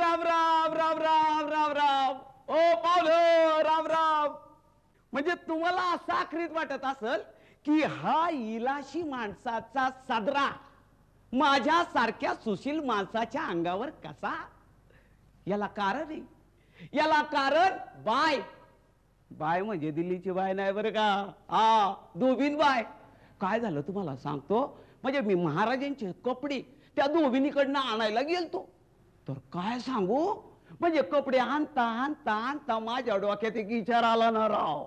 राम राम राम राम राम राम. ओ पावलं राम राम. म्हणजे तुम्हाला असं आखरीत वाटत असल की हा इलाशी माणसाचा सदरा माझ्या सारख्या सुशील माणसाच्या अंगावर कसा? याला कारण आहे. याला कारण बाय. बाय म्हणजे दिल्लीची बाय नाही बरं का. हा दोबीन बाय. काय झालं तुम्हाला सांगतो. म्हणजे मी महाराजांचे कपडे त्या दोबिनीकडनं आणायला गेलतो. तर काय सांगू. म्हणजे कपडे आणता आणता आणता माझ्या डोक्यात एक विचार आला ना राव.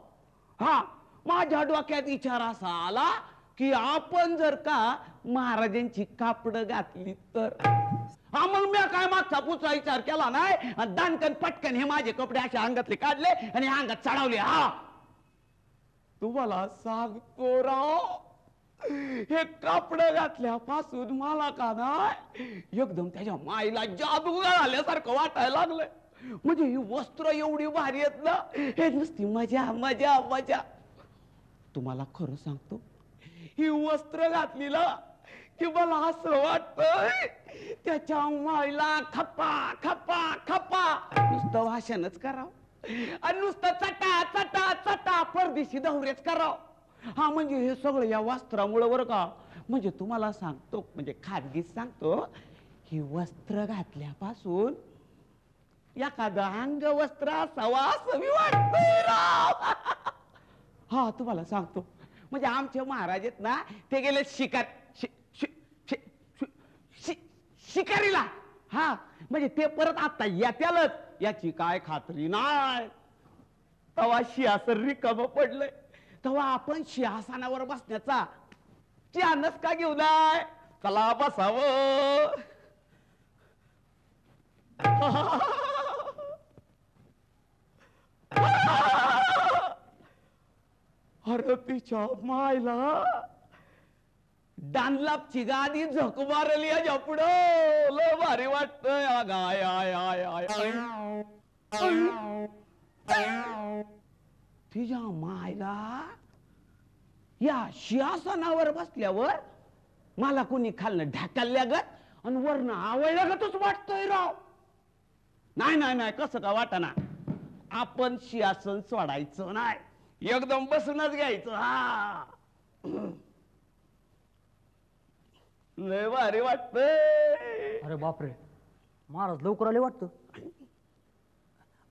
हा माझ्या डोक्यात विचार असा आला की आपण जर का महाराजांची कापडं घातली तर. हा मग मी काय मागचा पुढचा विचार केला नाही. दानकन पटकन हे माझे कपडे असे अंगातले काढले आणि अंगात चढवले. हा तुम्हाला सांगतो राव हे कापड घातल्यापासून मला का नाही एकदम त्याच्या माईला जादू झाल्यासारखं वाटायला लागलं. म्हणजे ही वस्त्र एवढी भारी आहेत ना. हे नुसती मजा मजा मजा. तुम्हाला खरं सांगतो ही वस्त्र घातली ना की मला असं वाटतंय त्याच्या माईला खप्पा खप्पा खप्पा नुसतं भाषणच करावं आणि नुसतं चटा चटा चटा परदेशी दौरेच करावं. हा म्हणजे हे सगळं या वस्त्रामुळे बरं का. म्हणजे तुम्हाला सांगतो म्हणजे खाजगीत सांगतो ही वस्त्र घातल्यापासून एखादं अंग वस्त्र असावं असं मी वाटतंय राव. हा तुम्हाला सांगतो म्हणजे आमचे महाराज आहेत ना ते गेले शिकारीला. हा म्हणजे ते परत आता येत्यालच याची काय खात्री नाही. तवा सिंहासन रिकामं पडलंय तेव्हा आपण सिंहासनावर बसण्याचा चानस का घेऊ नये. चला बसावं. अरे तिच्या मायला डानलापची गादी झक मारली याच्या पुढं लय भारी वाटतंय. आय आय आय आय तिच्या मायला या सिंहासनावर बसल्यावर मला कोणी खालनं ढाकलल्यागत आणि वरनं आवळल्यागतच वाटतंय राव. नाही नाही नाही कसं का वाटना. आपण सिंहासन सोडायचं नाही एकदम बसूनच घ्यायचं. हा लय भारी वाटतंय. अरे बापरे महाराज लवकर आले वाटतं.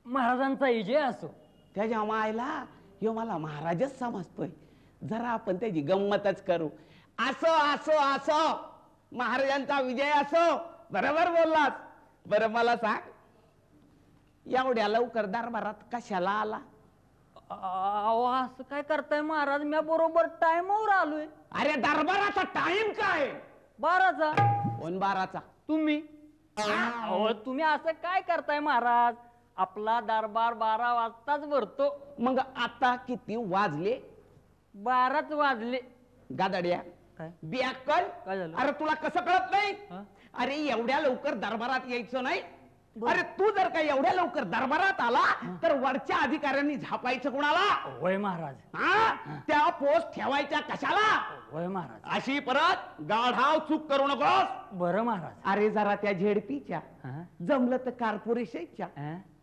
महाराजांचा विजय असो. त्याच्या मायला ह्यो मला महाराजच समजतोय. जरा आपण त्याची गंमतच करू. असो असो असो महाराजांचा विजय असो. बरोबर बोललास. बरं मला सांग एवढ्या लवकर दरबारात कशाला आला. असं काय करताय महाराज मी बरोबर टाइमवर आलोय. अरे दरबाराचा टाइम काय. 12चा. कोण 12चा. तुम्ही. तुम्ही असं काय करताय महाराज. आपला दरबार 12 वाजताच भरतो. मग आता किती वाजले. 12च वाजले. गादड्या काय बियाकल. काय झालं. अरे तुला कसं कळत नाही. अरे एवढ्या लवकर दरबारात यायचं नाही. अरे तू जर का एवढ्या लवकर दरबारात आला तर वरच्या अधिकाऱ्यांनी झापायचं कोणाला. होय महाराज. त्या पोस्ट ठेवायच्या कशाला. होय महाराज. अशी परत गाढाव चूक करू नकोस. बरं महाराज. अरे जरा त्या झेडपीच्या जमलं तर कॉर्पोरेशनच्या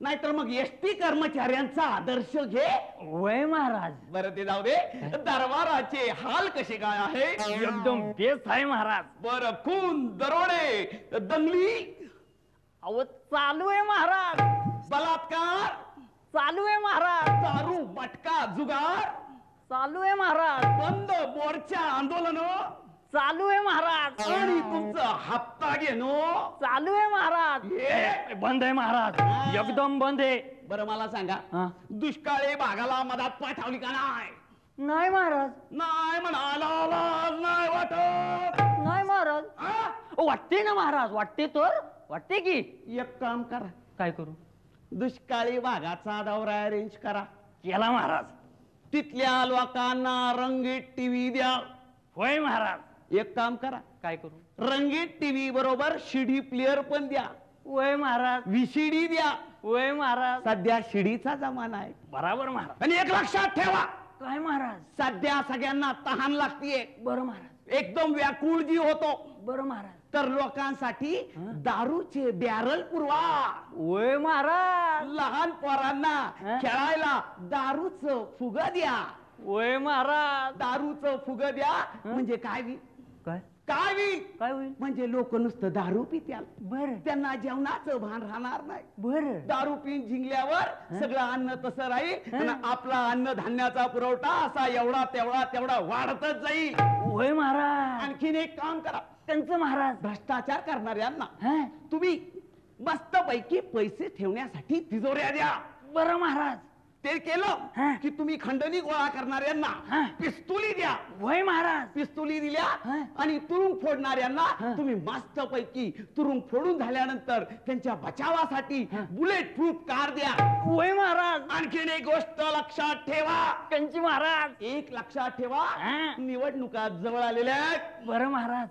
नाहीतर मग एसटी कर्मचाऱ्यांचा आदर्श घे. होय महाराज. बरं ते जाऊ दे. दरबाराचे हाल कसे काय आहे. एकदम बेस्ट आहे महाराज. बरं खून दरोडे दंगली अहो चालू आहे महाराज. बलात्कार चालू आहे महाराज. दारू मटका जुगार चालू आहे महाराज. बंद मोर्चा आंदोलन चालू आहे महाराज. आणि तुमचा हप्ता घेणं चालू आहे महाराज. बंद आहे महाराज. एकदम बंद आहे. बरं मला सांगा दुष्काळी भागाला मदत पाठवली का नाही. नाही महाराज. नाही म्हणाला नाही वाटत. नाही महाराज. वाटते ना महाराज. वाटते तर वाटते की. एक काम करा. काय करू. दुष्काळी भागाचा दौरा अरेंज करा. केला महाराज. तिथल्या लोकांना रंगीत टीव्ही द्या. होय महाराज. एक काम करा. काय करू. रंगीत टीव्ही बरोबर सीडी प्लेअर पण द्या. होय महाराज. व्हीसीडी द्या. होय महाराज. सध्या शिडीचा जमाना आहे. बराबर महाराज. आणि एक लक्षात ठेवा. काय महाराज. सध्या सगळ्यांना तहान लागतीये. बरं महाराज. एकदम व्याकुळ जी होतो. बरं महाराज. तर लोकांसाठी दारूचे बॅरल पुरवा. होय महाराज. लहान पोरांना खेळायला दारूचं फुग द्या. होय महाराज. दारूचं फुग द्या म्हणजे काय होईल? काय काय होईल? काय होईल? म्हणजे लोक नुसतं दारू पित्याल. बर त्यांना जेवणाचं भान राहणार नाही. बर. दारू पिऊन जिंकल्यावर सगळं अन्न तसं राहील आणि आपला अन्नधान्याचा पुरवठा असा एवढा तेवढा तेवढा वाढतच जाईल. होय महाराज. आणखीन एक काम करा. त्यांचं महाराज. भ्रष्टाचार करणाऱ्यांना तुम्ही मस्त पैकी पैसे ठेवण्यासाठी तिजोऱ्या द्या. बरं महाराज. ते केलं की तुम्ही खंडणी गोळा करणाऱ्यांना पिस्तुली द्या. होय महाराज. पिस्तुली दिल्या आणि तुरुंग फोडणाऱ्यांना तुम्ही मस्त पैकी तुरुंग फोडून झाल्यानंतर त्यांच्या बचावासाठी बुलेट प्रूफ कार द्या. होय महाराज. आणखीन एक गोष्ट लक्षात ठेवा. कंची महाराज. एक लक्षात ठेवा, निवडणुका जवळ आलेल्या आहेत. बरं महाराज.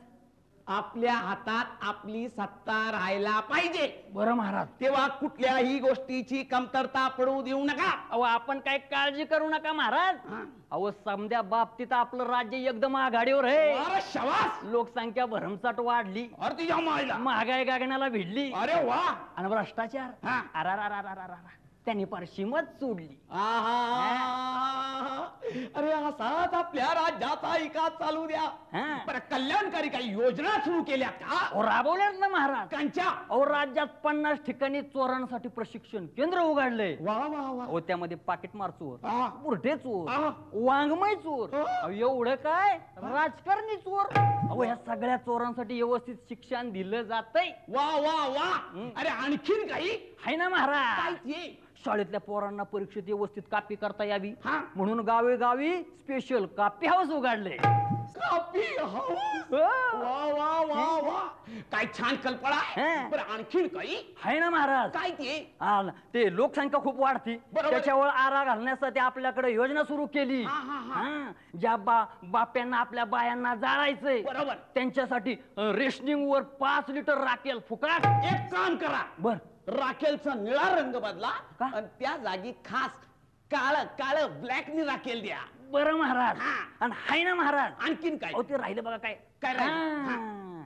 आपल्या हातात आपली सत्ता राहायला पाहिजे. बरं महाराज. तेव्हा कुठल्याही गोष्टीची कमतरता पडू देऊ नका. अहो आपण काय काळजी करू नका महाराज. अहो समध्या बाबतीत आपलं राज्य एकदम आघाडीवर आहे. अरे शाबास. लोकसंख्या भरमसाठ वाढली. अरे तुझ्या मायला. महागाई गगनाला भिडली. अरे वा. आणि भ्रष्टाचार त्यांनी परशिमत सोडली. अरे असाच आपल्या राज्याचा विकास चालू द्या. बरं कल्याणकारी काही योजना सुरू केल्या का? राबवल्यात ना महाराज. कांच्या? अहो राज्यात 50 ठिकाणी चोरांसाठी प्रशिक्षण केंद्र उघडले. वा वा वा. अहो त्यामध्ये पाकिटमार चोर, हा. बुरटे चोर, वाङ्मय चोर, अहो, एवढं काय राजकारणी चोर. अहो ह्या सगळ्या चोरांसाठी व्यवस्थित शिक्षण दिलं जातंय. वा वा वा. अरे आणखीन काही आहे ना महाराज. काय? शाळेतल्या पोरांना परीक्षेत व्यवस्थित कापी करता यावी म्हणून म्हणून गावी स्पेशल कापी हाऊस उघडले. कापी हाऊस. वा वा वा वा. काय छान कल्पना आहे. बरं आणखीन काही आहे ना महाराज. काय ते? ते लोकसंख्या खूप वाढती, त्याच्यावर आळा घालण्यासाठी आपल्याकडे योजना सुरू केली. ज्या बाप्यांना आपल्या बायांना जाळायचंय बरोबर त्यांच्यासाठी रेशनिंग वर 5 लिटर राखेल फुकट. एक काम करा. बर. राखेलचा निळा रंग बदला आणि त्या जागी खास काळ काळ ब्लॅक नि राखेल द्या. बरं महाराज. आणि हाय ना महाराज. आणखीन काय? ते राहिलं बघा. काय काय राहिलं?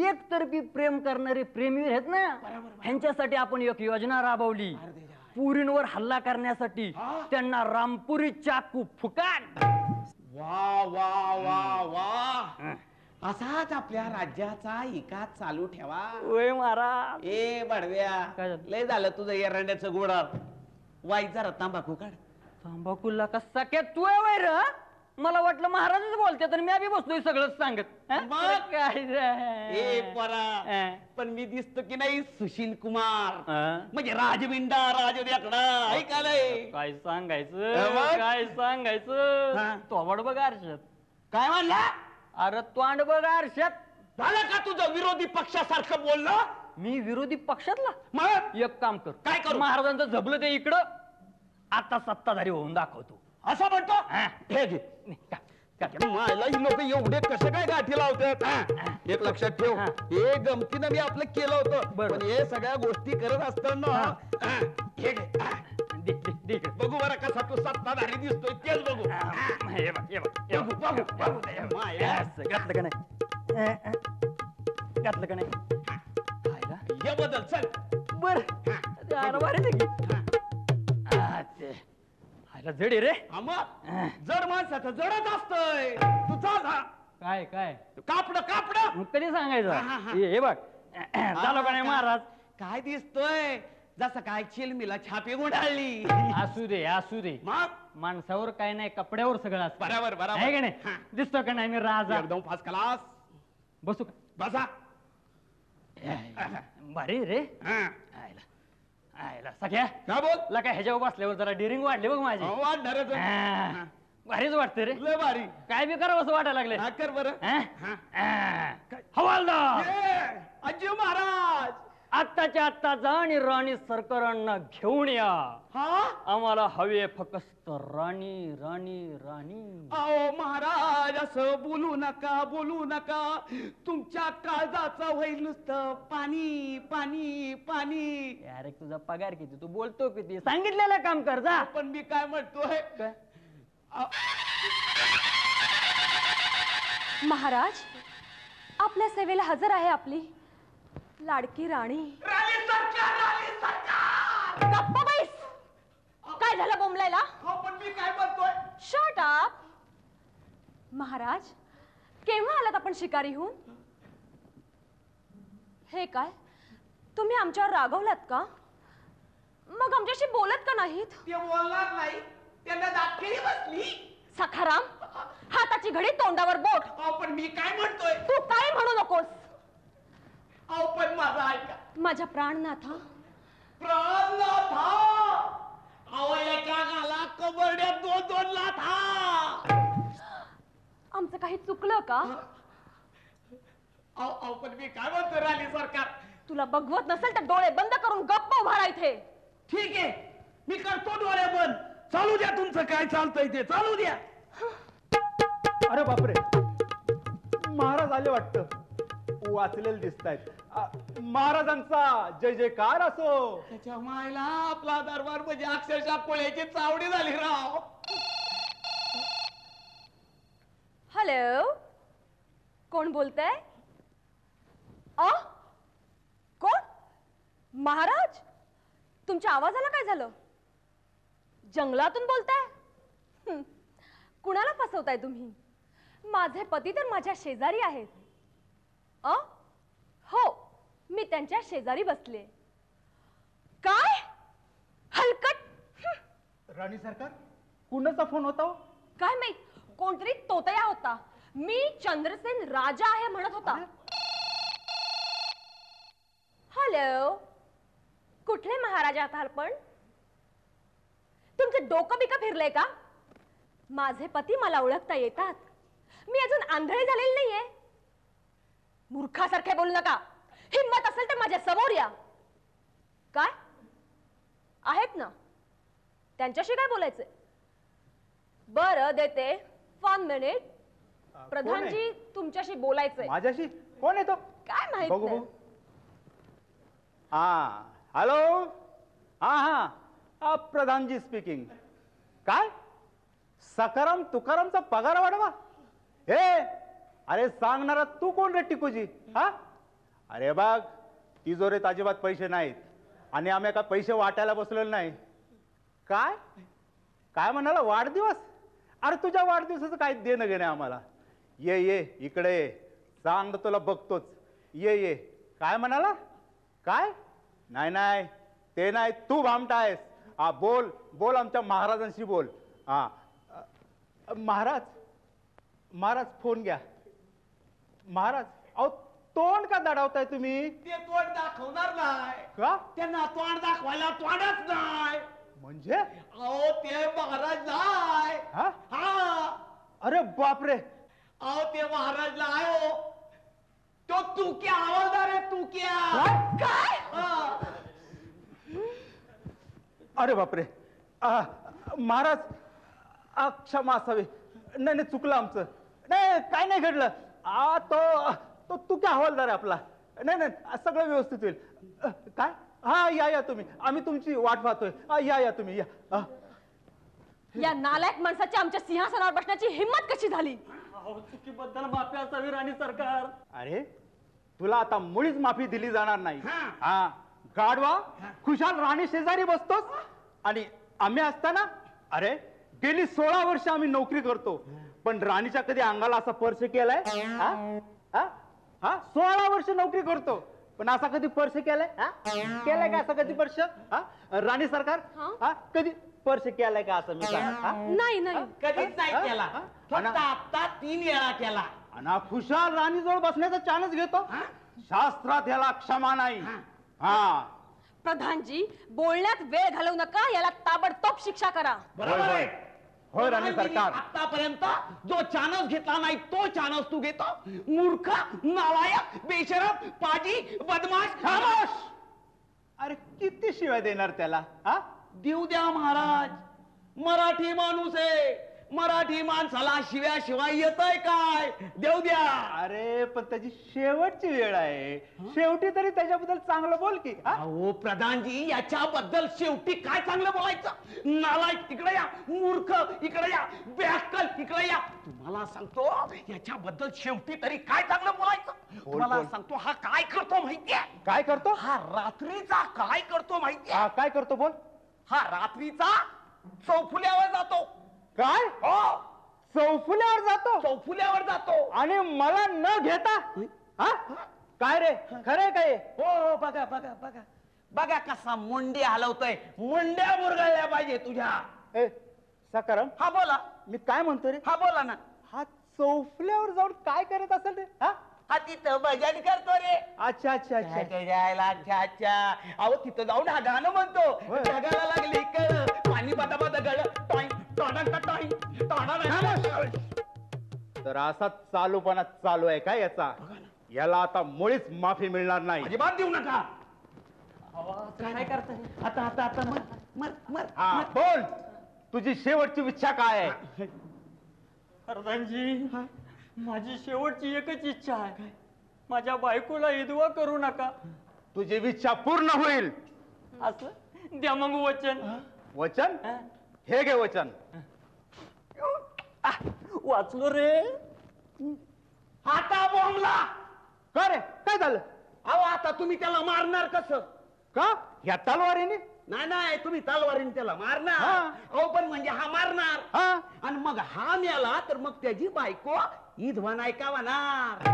एकतर्फी प्रेम करणारे प्रेमी आहेत ना, ह्यांच्यासाठी आपण एक योजना राबवली. पुरींवर हल्ला करण्यासाठी त्यांना रामपुरी चाकू फुकट. वा वा वा वा. असाच आपल्या राज्याचा विकास चालू ठेवा. होय महाराज. ए बडव्या, काय झालं? लय झालं तुझं एरंड्याचं गोडार. वाईट जरा तांबाखू काढ. तंबाखूला कसा काय तू वैर? मला वाटलं महाराजच बोलते तर मी आधी बसलोय सगळंच सांगत. मग? काय ए परा, पण मी दिसतो की नाही सुशील कुमार, म्हणजे राजविंडा राजद्याकडा ऐकालय. काय सांगायचं मग? काय सांगायचं. तोबड बघ आरशात. काय म्हणला? अरे तोंड बघ आरशात. झालं का तुझं विरोधी पक्षासारखं बोलणं? मी विरोधी पक्षातला? मग एक काम कर. काय करू? महाराजांचं झबलं ते इकडं, आता सत्ताधारी होऊन दाखवतो. असं म्हणतो? हे घे. मला ही लोक एवढे कसे काय गाठी लावतात? एक लक्षात ठेव, हे गमतीनं मी आपलं केलं होतं, पण हे सगळ्या गोष्टी करत असताना हे घे. बघू बरं कसा तू सत्ताधारी दिसतोय तेच बघू. घातलं का नाही? घातलं का नाही? हे बदल चल. बर जड रे. जड माणसाचं जडच असतंय. तुझा काय काय कापड कापड कधी सांगायचं? हे बघ झालं का नाही महाराज? काय दिसतोय जसं काय चिलमीला छापे गुंडाळली. असू दे असू दे. मग माणसावर काय नाही कपड्यावर सगळं असतं. बरोबर बरोबर आहे का नाही? दिसतो का नाही मी राजा? एकदम फर्स्ट क्लास. बसू का? बसा. भारी रे. आयला सख्या का बोल ला काय ह्याच्यावर बसल्यावर जरा डिरिंग वाढली बघ माझी. भारीच वाटते रे. लय भारी. काय बी करावं असं वाटायला लागले. कर बरं. हवालदार अज्जू महाराज, आत्ताच्या आत्ता जा आणि राणी सरकारांना घेऊन या. आम्हाला हवे फक्त राणी राणी राणी. अहो महाराज, असं बोलू नका बोलू नका. तुमच्या काळजाचं होईल नुसतं पाणी पाणी पाणी. अरे तुझा पगार किती, तू बोलतो किती? सांगितलेलं काम कर जा. पण मी काय म्हणतोय महाराज, आपल्या सेवेला हजर आहे आपली लाडकी राणी. गप्पा बैस. काय झालं बोंबलायला? पण मी काय म्हणतोय? Shut up. महाराज, केव्हा आलात आपण शिकारीहून? हे काय, तुम्ही आमच्यावर रागवलात का? मग आमच्याशी बोलत का नाहीत? ते बोलणार नाही, त्यांना दाटकेली बसली. सखाराम, हाताची घडी तोंडावर बोट. पण मी काय म्हणतोय? तू काय म्हणू नकोस. पण माझा ऐका. माझ्या प्राणनाथा. प्राणनाथा. एका गाला कबरड्यात 2-2 लाथा. आमचं काही चुकलं का? पण मी काय म्हणतो राणी सरकार? तुला बघवत नसेल तर डोळे बंद करून गप्प उभा राहा इथे. ठीक आहे, मी करतो डोळे बंद. चालू द्या तुमचं काय चालतंय ते चालू द्या. अरे बापरे, महाराज आले वाटतं. वाचलेले दिसतायत. महाराजांचा जय जयकार असो. त्याच्या मायला आपला दरबार म्हणजे अक्षरशः कोळ्याची चावडी झाली राव. हॅलो, कोण बोलतंय? कोण? महाराज, तुमच्या आवाजाला काय झालं? जंगलातून बोलताय? कुणाला फसवताय तुम्ही? माझे पती तर माझ्या शेजारी आहेत. हो, मी त्यांच्या शेजारी बसले. काय हलकट? राणी सरकार, कुणाचा फोन होता हो? काय माहित, कोणतरी तोतया होता. मी चंद्रसेन राजा आहे म्हणत होता. हॅलो, कुठले महाराजा आहात आपण? तुमचं डोकं बिकं फिरलंय का? माझे पती मला ओळखता येतात. मी अजून आंधळी झालेली नाहीये. मूर्खासारखे बोलू नका. हिम्मत असेल तर माझ्या समोर या. काय आहेत ना, त्यांच्याशी काय बोलायचंय? बरं, देते. 1 मिनिट. प्रधानजी, तुमच्याशी बोलायचंय. माझ्याशी? कोण येतो? काय माहित बघू नाही. बघू. हॅलो. हा, प्रधानजी स्पीकिंग. काय? सकाराम तुकारामचा पगार वाढवा? हे, अरे सांगणारा तू कोण रे टिकूजी? हा, अरे बघ, तिजोरीत अजिबात पैसे नाहीत आणि आम्ही काय पैसे वाटायला बसलेलो नाही. काय काय म्हणाला? वाढदिवस? अरे तुझ्या वाढदिवसाचं काय देणं घेणं आम्हाला. ये ये इकडे ये, सांग तुला बघतोच. ये ये. काय म्हणाला? काय? नाही नाही, ते नाही, तू भामटा आहेस. हा, बोल बोल, आमच्या महाराजांशी बोल. हा, महाराज महाराज फोन घ्या. महाराज, अहो तोंड का दडावताय तुम्ही? ते तोंड दाखवणार नाही का? त्यांना तोंड दाखवायला तोंडच नाही. म्हणजे? अहो ते महाराज नाही. हा? हा, अरे बापरे. अहो ते महाराज नाही हो. तो तुक्या हवालदार आहे, तुक्या. काय? हा. अरे बापरे. महाराज, क्षमा असावी. नाही नाही, चुकलं आमचं. नाही, काय नाही घडलं. तो तू काय हवालदार आहे आपला. नाही नाही, सगळं व्यवस्थित होईल. काय? हा, या तुम्ही, आम्ही तुमची वाट पाहतोय. या तुम्ही या. या नालायक माणसाची आमच्या सिंहासनावर बसण्याची हिम्मत कशी झाली? चुकीबद्दल माफी असावी राणी सरकार. अरे, तुला आता मुळीच माफी दिली जाणार नाही. हा. हा, गाढवा, खुशाल राणी शेजारी बसतोस आणि आम्ही असताना. अरे, गेली 16 वर्ष आम्ही नोकरी करतो, पण राणीच्या कधी अंगाला असा स्पर्श केलाय? हा? हा? हा, 16 वर्ष नोकरी करतो, पण असा कधी स्पर्श केलाय? हा? केलाय का असा कधी स्पर्श? हा, राणी सरकार, हा, कधी स्पर्श केलाय का असं मी सांगा? हा? नाही नाही. कधीच नाही हा? केला. हा? फक्त आता 3 वेळा केला. आणि खुशाल राणीजवळ बसण्याचा चान्स घेतो. शास्त्रात याला क्षमा नाही. हा, प्रधानजी, बोलण्यात वेळ घालवू नका. याला ताबडतोब शिक्षा करा. बरोबर आहे. होय राणी सरकार. आतापर्यंत जो चानस घेतला नाही तो चानस तू घेतो. मूर्ख, नालायक, बेशरम, पाजी, बदमाश. खामोश. अरे किती शिवाय देणार त्याला? हा, देऊ द्या महाराज, मराठी माणूस आहे. मराठी माणसाला शिवाय येतय काय? देऊ द्या. अरे पण त्याची शेवटची वेळ आहे, शेवटी तरी त्याच्याबद्दल चांगलं बोल की. हा? अहो प्रधानजी, याच्याबद्दल शेवटी काय चांगलं बोलायचं? नालायक इकडे या, मूर्ख इकडे या, बेअक्कल इकडे या. तुम्हाला सांगतो याच्याबद्दल शेवटी तरी काय चांगलं बोलायचं? तुम्हाला सांगतो हा काय करतो माहितीये? काय करतो? हा रात्रीचा काय करतो माहितीये? हा, काय करतो बोल. हा रात्रीचा चौफुल्यावर जातो. काय? हो, चौफुल्यावर जातो चौफुल्यावर जातो. आणि मला न घेता? हा? काय रे, खरंय काय? हो, बघा बघा बघा बघा कसा मुंडी हलवतोय. मुंड्या मुरगळल्या पाहिजे तुझ्या. ए सकाराम, हा बोला. मी काय म्हणतो रे, हा बोला ना. हा चौफुल्यावर जाऊन काय करत असेल रे? हा? हा तिथं भजन करतो रे. अच्छा अच्छा अच्छा. अच्छा अच्छा. अहो तिथं जाऊन हा गाणं म्हणतो. होय. जगाला लागली कळ, पाणी पाता पाता गळ, टॉईं टॉडा टॉईं टॉडा. तर असा चालूपणा चालू आहे काय याचा? याला आता मुळीच माफी मिळणार नाही. अजिबात देऊ नका. काय करताय आता? आता आता मर मर मर. हा बोल, तुझी शेवटची इच्छा काय आहे? प्रधानजी, माझी शेवटची एकच इच्छा आहे, माझ्या बायकोला विधवा करू नका. तुझी इच्छा पूर्ण होईल. असं द्या मग वचन. वचन? हे घे वचन. वाचलो रे. आता बोंबला. का रे, काय झालं? अहो आता तुम्ही त्याला मारणार कसं? का ह्या तलवारीने? नाही नाही, तुम्ही तलवारीने त्याला मारणार. हा. अहो पण म्हणजे हा मारणार. हा? आणि मग हा मेला तर मग त्याची बायको विधवा नाही का होणार?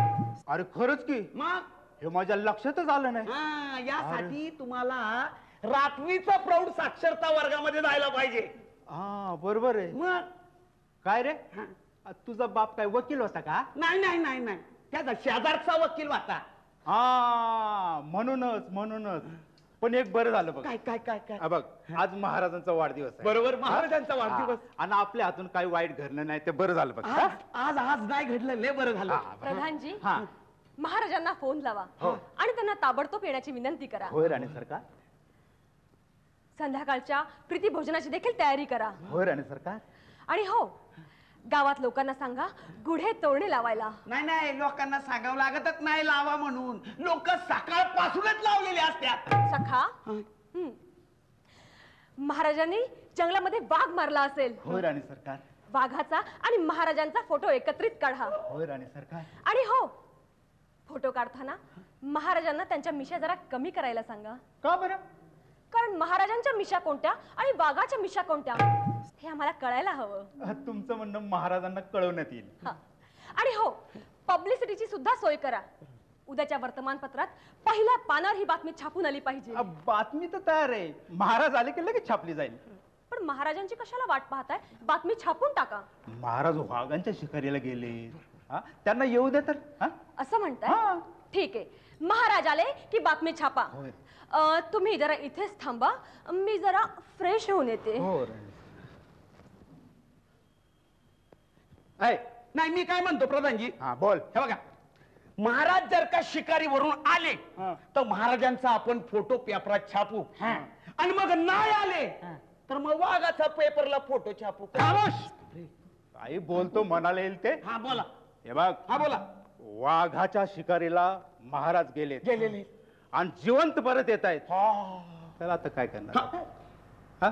अरे खरंच की, मग हे माझ्या लक्षातच आलं नाही. हा, यासाठी तुम्हाला रात्रीचा प्रौढ साक्षरता वर्गामध्ये जायला पाहिजे. हा बरोबर आहे. मग काय रे, हा. तुझा बाप काय वकील होता का? नाही नाही नाही नाही, त्याचा शेजारचा वकील होता. हा म्हणूनच म्हणूनच. पण एक बरं झालं बघ. काय काय काय काय? हा बघ, आज महाराजांचा वाढदिवस आहे. बरोबर, महाराजांचा वाढदिवस. हा. आणि आपल्या हातून काही वाईट घडलं नाही, ते बरं झालं बघ. आज आज आज नाही घडलं, लय बरं झालं. हा. प्रधानजी, हा. महाराजांना फोन लावा आणि त्यांना ताबडतोब येण्याची विनंती करा. होय राणे सरकार. संध्याकाळच्या प्रीती भोजनाची देखील तयारी करा. होय राणे सरकार. आणि हो, गावात लोकांना सांगा गुढे तोरणे लावायला. नाही नाही, लोकांना सांगावं लागतच नाही लावा म्हणून. लोक सकाळपासूनच लावलेले असतात. सखा, महाराजांनी जंगलामध्ये वाघ मारला असेल. होय राणे सरकार. वाघाचा आणि महाराजांचा फोटो एकत्रित काढा. होय राणे सरकार. आणि हो, फोटो काढताना महाराजांना त्यांच्या मिशा जरा कमी करायला सांगा. का बरं? कारण महाराजांच्या मिशा कोणत्या आणि वाघाच्या मिशा कोणत्या हे आम्हाला कळायला हवं. तुमचं म्हणणं महाराजांना कळवण्यात येईल. हा. आणि हो, पब्लिसिटीची सुद्धा सोय करा. उद्याच्या वर्तमानपत्रात पहिल्या पानावर ही बातमी छापून आली पाहिजे. बातमी तर तयार आहे, महाराज आले की लगेच छापली जाईल. पण महाराजांची कशाला वाट पाहताय? बातमी छापून टाका. महाराज वाघांच्या शिकारीला गेले. हा? त्यांना येऊ दे तर. हा? असं म्हणताय? हा. ठीक आहे, महाराज आले की बातमी छापा. होय. तुम्ही जरा इथेच थांबा, मी जरा फ्रेश होऊन येते. हो नाही, मी काय म्हणतो प्रधानजी, हा बोल. हे बघा, महाराज जर का शिकारीवरून आले हा. तर महाराजांचा आपण फोटो पेपरात छापू. आणि मग नाही आले तर मग वाघाचा पेपरला फोटो छापू. काही बोलतो मनाला येईल ते. हा बोला. हे बघ, हा बोला. वाघाच्या शिकारीला महाराज गेले गेलेले. आणि जिवंत परत येत आहेत. त्याला आता काय करणार? हा?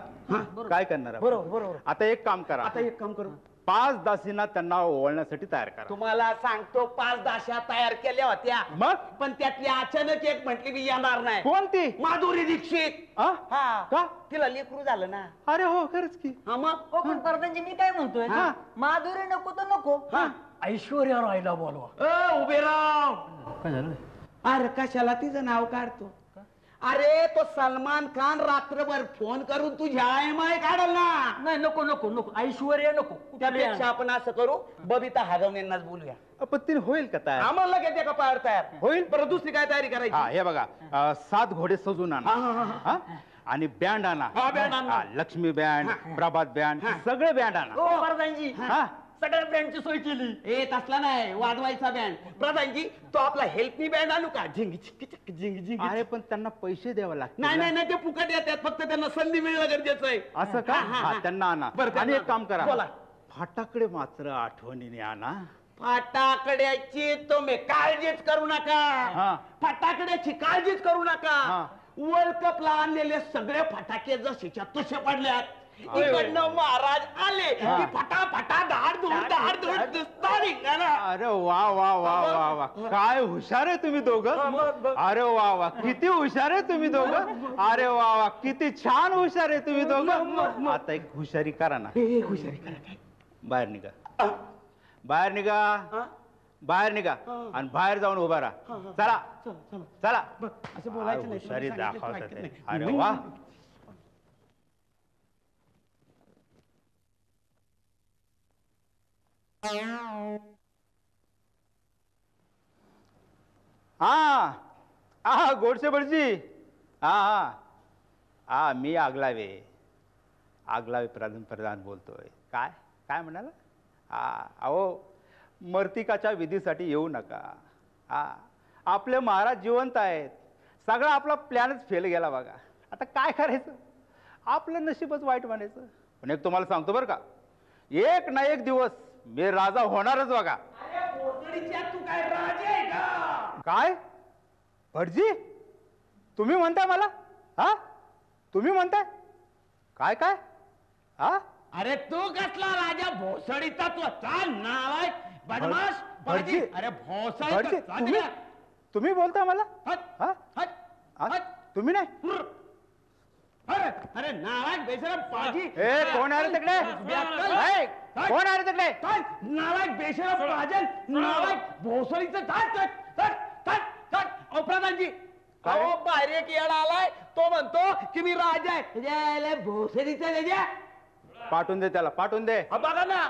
काय करणार आपण? बरोबर बरोबर. आता एक काम करा, आता एक काम करू, 5 दासींना त्यांना ओवळण्यासाठी तयार करा. तुम्हाला सांगतो 5 दाशा तयार केल्या होत्या. मग पण त्यातली अचानक एक म्हटली मी येणार नाही. कोणती? माधुरी दीक्षित. हा? हा का? तिला लेकरू झालं ना. अरे हो, खरंच की. हा मग पण प्रधानजी, मी काय म्हणतोय, हा. माधुरी नको तर नको, हा. ऐश्वर्या रायला बोलवा. उभे राव. काय झालं? अरे कशाला तिचं नाव काढतो? अरे तो सलमान खान रात्रभर फोन करून तुझ्या EMI काढल ना. नाही, नको नको नको, ऐश्वर्या नको. त्यापेक्षा आपण असं करू, बबिता हागवणेंनाच बोलूया. पत्तीने होईल का तयार? आम्हाला लगेच एका पायावर तयार होईल. बरं, दुसरी काय तयारी करायची? हा, हे बघा, 7 घोडे सजून आणा. हा? आणि बँड आणा. हा, बँड आणा. हा, लक्ष्मी बँड, प्रभात बँड, सगळे बँड आणा. हो प्रधानजी, हा? सगळ्या ब्रँडची सोय केली. येत असला नाही वाजवायचा बँड. प्रधानजी, तो आपला हेल्प मी बँड आणू का? झिंग झिंग झिंग झिंग झिंग. अरे पण त्यांना पैसे द्यावे लागतील. नाही नाही नाही, ते फुकट येतात, फक्त त्यांना संधी मिळणं गरजेचं आहे. असं का? हा, हा, हा, हा. त्यांना आणा. बरं, आणि त्यांना एक काम करा, बोला. फाटाकडे मात्र आठवणीने आणा. फटाकड्याची तुम्ही काळजीच करू हा. नका. फटाकड्याची काळजीच करू नका. हा. वर्ल्ड कपला आणलेले सगळे फटाके जसेच्या तसे पडल्यात. इकडनं महाराज आले हा. की फटाफटा धाड धूड दिसता निघाला. अरे वा वा वा वा वा, काय हुशार आहे तुम्ही दोघं. अरे वा वा, किती हुशार आहे तुम्ही दोघं. अरे वा वा, किती छान हुशार आहे तुम्ही दोघं. आता एक हुशारी करा ना. हुशारी करा काय? बाहेर निघा, बाहेर निघा, बाहेर निघा आणि बाहेर जाऊन उभा राहा. चला चला. असं बोलायचं नाही. हुशारी तुम्हाला सांगितलं दाखवतात ऐकत आहे. नाही. अरे वा. हा हा, गोडसे भटजी. हा हा हा, मी आगलावे प्रधान बोलतोय. काय काय म्हणाला? हा, अहो मर्तिकाच्या विधीसाठी येऊ नका. हा, आपले महाराज जिवंत आहेत. सगळा आपला प्लॅनच फेल गेला बघा. आता काय करायचं, आपलं नशीबच वाईट म्हणायचं. पण एक तुम्हाला सांगतो बरं का, एक ना एक दिवस मी राजा होणारच बघा. तू काय राजे आहे का? काय भटजी, तुम्ही म्हणताय मला? हा, तुम्ही म्हणताय काय काय? हा, अरे तू कसला राजा भोसडीचा? तू नाव आहे बदमाश भटजी. अरे भोसडी भटजी, तुम्ही बोलताय मला? हा? हा? तुम्ही नाही? अरे नावाक बेशरम पाजी. ए, कोण आहे रे तिकडे? ए, कोण आहे रे तिकडे? नावाक बेशरम पाजन, नावाक भोसडीचं प्रधानजी. काय? अहो बाहेर एक येडा आलाय, तो म्हणतो की मी राजा आहे. भोसडीचा राजा. पाठवून दे त्याला, पाठवून दे. बघा ना,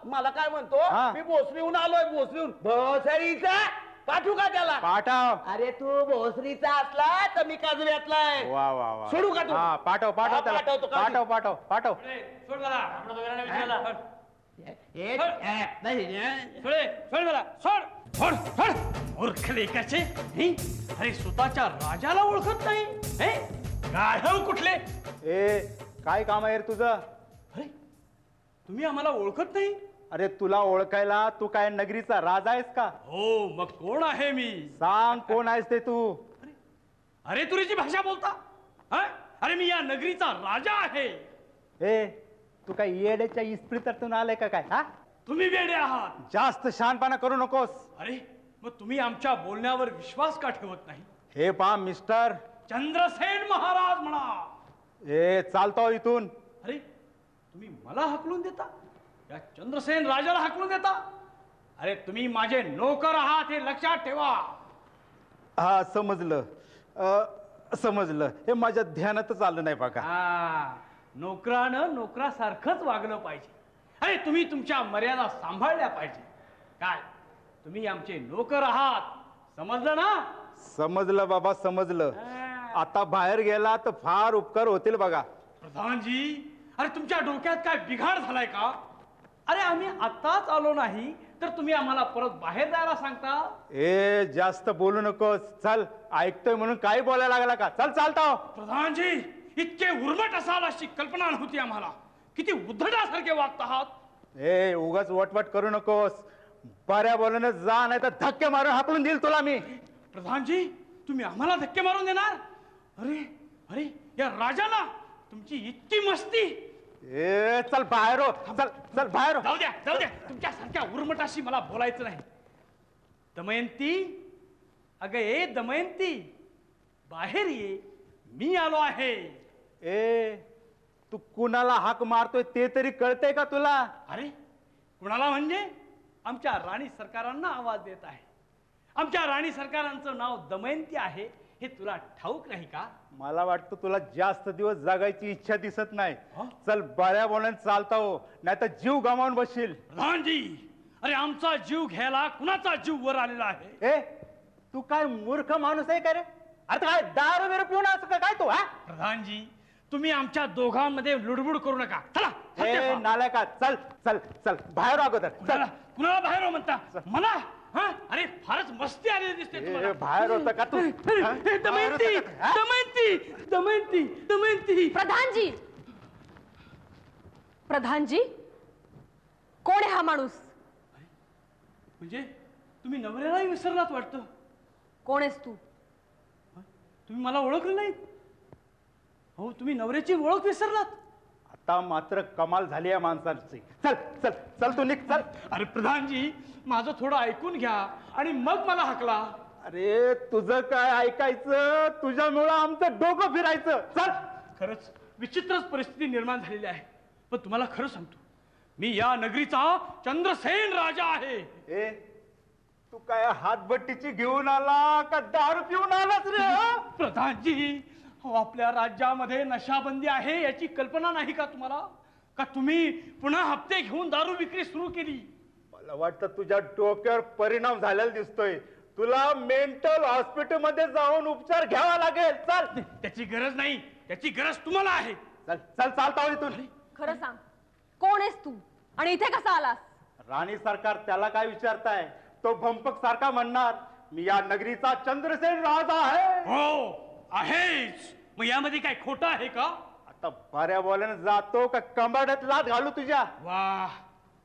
मला काय म्हणतो, हा. मी भोसरीहून आलोय. भोसरीचा पाठवू का त्याला? पाठव. अरे तू भोसरीचा असला तर मी काजव्यातलाय. वा वा वा. सोडू का तू? हा, पाठव पाठव हा, त्याला. पाठवतो, काळजी. पाठव पाठव पाठव. सोड मला, आपल्या दोघांना विचारला. मूर्ख लेकाचे. अरे स्वतःच्या राजाला ओळखत नाही. गाढव कुठले? ए, काय काम आहे रे तुझं? अरे तुम्ही आम्हाला ओळखत नाही? अरे तुला ओळखायला तू काय नगरीचा राजा आहेस का? हो, मग कोण आहे मी? सांग कोण आहेस ते तू. अरे तुरीची भाषा बोलता? अरे मी या नगरीचा राजा आहे. ए, तू काय येड्याच्या इस्पितळातून आलाय का काय? हा, तुम्ही वेडे आहात. जास्त शहाणपणा करू नकोस. अरे मग तुम्ही आमच्या बोलण्यावर विश्वास का ठेवत नाही? हे पहा मिस्टर, चंद्रसेन महाराज म्हणा. ए, चालतो इथून. अरे तुम्ही मला हाकलून देता? या चंद्रसेन राजाला हाकलून देता? अरे तुम्ही माझे नोकर आहात हे लक्षात ठेवा. हा, समजलं. समजलं. हे माझ्या ध्यानातच आलं नाही बघा. नोकरानं नोकरासारखंच वागलं पाहिजे. अरे तुम्ही तुमच्या मर्यादा सांभाळल्या पाहिजे. काय तुम्ही आमचे नोकर आहात, समजलं ना? समजलं बाबा, समजलं. आता बाहेर गेला तर फार उपकार होतील बघा. प्रधानजी, अरे तुमच्या डोक्यात काय बिघाड झालाय का? अरे आम्ही आताच आलो नाही तर तुम्ही आम्हाला परत बाहेर जायला सांगता? ए, जास्त बोलू नकोस. चल, ऐकतोय म्हणून काही बोलायला लागला का? चल, चालतो. प्रधानजी, इतके उर्मट असाल अशी कल्पना नव्हती आम्हाला. किती उद्धटासारखे वागत आहात. ए, उगाच वटवट करू नकोस. बऱ्या बोलून जा, नाही तर धक्के मारून हाकलून देईल तुला मी. प्रधानजी, तुम्ही आम्हाला धक्के मारून देणार? अरे अरे, या राजाला तुमची इतकी मस्ती. ए, चल बाहेर हो. चल चल बाहेर हो. जाऊ द्या, जाऊ द्या. तुमच्यासारख्या उर्मटाशी मला बोलायचं नाही. दमयंती, अगं ए दमयंती, बाहेर ये, मी आलो आहे. ए, तू कुणाला हाक मारतोय ते तरी कळतंय का तुला? अरे कुणाला म्हणजे? आमच्या राणी सरकारांना आवाज देत आहे. आमच्या राणी सरकारांचं नाव दमयंती आहे हे तुला ठाऊक नाही का? मला वाटतं तुला जास्त दिवस जगायची इच्छा दिसत नाही. हं? चल, बळ्या बोलून चालता हो, नाही तर जीव गमावून बसशील. प्रधानजी, अरे आमचा जीव घ्यायला कुणाचा जीव वर आलेला आहे? ए, तू काय मूर्ख माणूस आहे का रे? अरे काय दारू बिरू पिऊन असं का काय तू? हा, प्रधानजी, तुम्ही आमच्या दोघांमध्ये लुडबुड करू नका. चला, सत्य ए, पहा. नालायका, चल चल चल बाहेर अगोदर. चल. कुणाला बाहेर हो म्हणता? मला? हा? अरे फारच मस्ती आलेली दिसते ए, तुम्हाला. बाहेर होता का तू? हा? दमयंती, दमयंती, दमयंती, दमयंती. प्रधानजी, प्रधानजी, कोण आहे हा माणूस? म्हणजे तुम्ही नवऱ्यालाही विसरलात वाटतं. कोण आहेस तू? तुम्ही मला ओळखलं नाही? हो, तुम्ही नवऱ्याची ओळख विसरलात. आता मात्र कमाल झाली या माणसाची. चल चल चल तू निघ चल. अरे प्रधानजी, माझं थोडं ऐकून घ्या आणि मग मला हाकला. अरे तुझं काय ऐकायचं, तुझ्यामुळं आमचं डोकं फिरायचं. चल. खरंच विचित्रच परिस्थिती निर्माण झालेली आहे. पण तुम्हाला खरं सांगतो, मी या नगरीचा चंद्रसेन राजा आहे. ए तू काय हातभट्टीची घेऊन आला का दारू पिऊन आलाच रे? प्रधानजी, हो, आपल्या राज्यामध्ये नशाबंदी आहे याची कल्पना नाही का तुम्हाला? का तुम्ही पुन्हा हप्ते घेऊन दारू विक्री सुरू केली? मला वाटतं तुझ्या डोक्यावर परिणाम झालेला दिसतोय. तुला मेंटल हॉस्पिटल मध्ये जाऊन उपचार घ्यावा लागेल. चल. त्याची गरज नाही, त्याची गरज तुम्हाला आहे. चल चल चालता इथून. खरं सांग, कोण आहेस तू आणि इथे कसा आलास? राणी सरकार त्याला काय विचारताय? तो भंपक सारखा म्हणणार मी या नगरीचा चंद्रसेन राजा आहे. हो आहेच. मग यामध्ये काय खोटं आहे का? आता बऱ्या बोलाने जातो का कंबाड्यात लात घालू तुझ्या? वा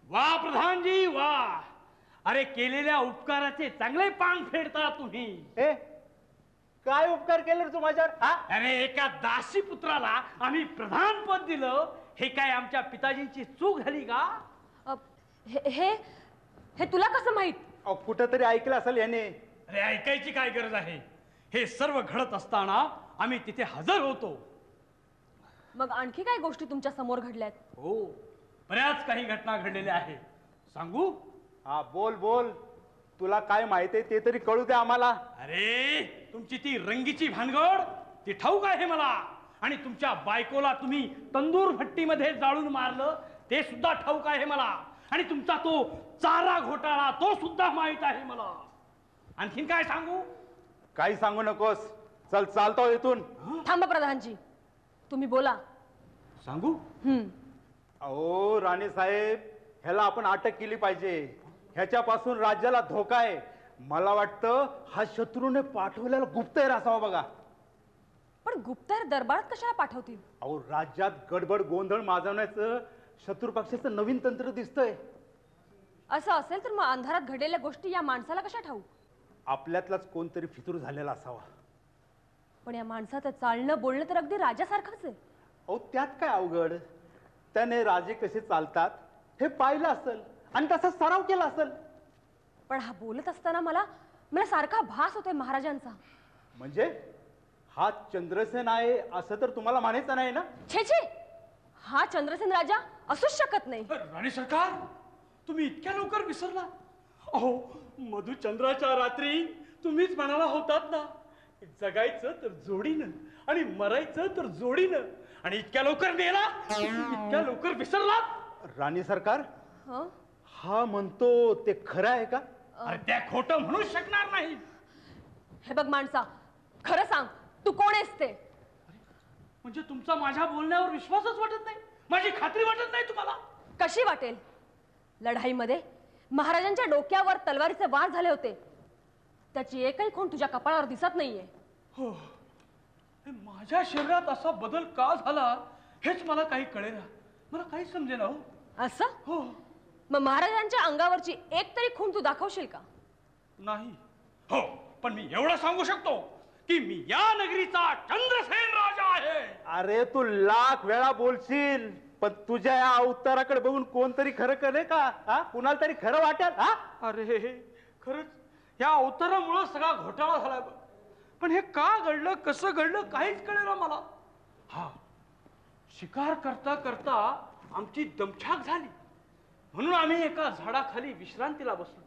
वा प्रधानजी वा. अरे केलेल्या उपकाराचे चांगले पांग फेडता तुम्ही. ए काय उपकार केले रे तू माझ्यावर? हा? अरे एका दासी पुत्राला आम्ही प्रधान पद दिलं, हे काय आमच्या पिताजींची चूक झाली का? अ, हे हे हे तुला कसं माहित? कुठंतरी ऐकलं असेल याने. अरे ऐकायची काय गरज आहे? हे सर्व घडत असताना आम्ही तिथे हजर होतो. मग आणखी काय गोष्टी तुमच्या समोर घडल्यात? हो, बऱ्याच काही घटना घडलेल्या आहेत. सांगू? हा बोल बोल. तुला काय माहिती आहे ते तरी कळू दे आम्हाला. अरे तुमची ती रंगीची भानगड ती ठाऊक आहे मला. आणि तुमच्या बायकोला तुम्ही तंदूर भट्टीमध्ये जाळून मारलं ते सुद्धा ठाऊक आहे मला. आणि तुमचा तो चारा घोटाळा तो सुद्धा माहित आहे मला. आणखीन काय सांगू? काही सांगू नकोस. चल चालतो इथून. थांबा प्रधानजी, तुम्ही बोला. सांगू? अहो राणे साहेब, ह्याला आपण अटक केली पाहिजे. ह्याच्यापासून राज्याला धोका आहे. मला वाटतं हा शत्रूने पाठवलेला गुप्तहेर असावा बघा. पण गुप्तहेर दरबारात कशाला पाठवतील? अहो राज्यात गडबड गोंधळ माजवण्याचं शत्रू पक्षाचं नवीन तंत्र दिसतंय. असं असेल तर मग अंधारात घडलेल्या गोष्टी या माणसाला कशा ठाऊक? आपल्यातलाच कोणतरी फितूर झालेला असावा. पण या माणसाचं चालणं बोलणं तर अगदी राजासारखंच आहे. अहो त्यात काय अवघड? त्याने राजे कसे चालतात हे पाहिलं असेल आणि तसा सराव केला असेल. पण हा बोलत असताना मला मला सारखा भास होतोय महाराजांचा. म्हणजे हा चंद्रसेन आहे असं तर तुम्हाला मानायचं नाही ना? छे छे, हा चंद्रसेन राजा असूच शकत नाही. राणी सरकार, तुम्ही इतक्या लवकर विसरला? अहो मधुचंद्राच्या रात्री तुम्हीच म्हणाला होतात ना, जगायचं तर जोडीनं आणि मरायचं तर जोडीनं. आणि इतक्या लवकर मेला, इतक्या लवकर विसरला? राणी सरकार, हं? हा म्हणतो ते खरं आहे का? अरे त्या खोटं म्हणू शकणार नाही. हे बघ माणसा, खरं सांग, तू कोण आहेस ते? म्हणजे तुमचा माझ्या बोलण्यावर विश्वासच वाटत नाही, माझी खात्री वाटत नाही तुम्हाला? कशी वाटेल? लढाईमध्ये महाराजांच्या डोक्यावर तलवारीचे वार झाले होते. त्याची एकही खूण तुझ्या कपाळावर दिसत नाहीये. हो, हे माझ्या शरीरात असा बदल का झाला हेच मला काही कळेना. मला काही समजेना. हो असं? हो. मग महाराजांच्या अंगावरची एक तरी खूण तू दाखवशील का? नाही. हो, पण मी एवढं सांगू शकतो की मी या नगरीचा चंद्रसेन राजा आहे. अरे तू लाख वेळा बोलशील, पण तुझ्या या अवताराकडे बघून कोणतरी खरं करे का? हा, कुणाला तरी खरं वाटेल? हा, अरे खरंच या अवतारामुळे सगळा घोटाळा झाला. पण हे का घडलं, कसं घडलं काहीच कळेना मला. हा, शिकार करता करता आमची दमछाक झाली म्हणून आम्ही एका झाडाखाली विश्रांतीला बसलो.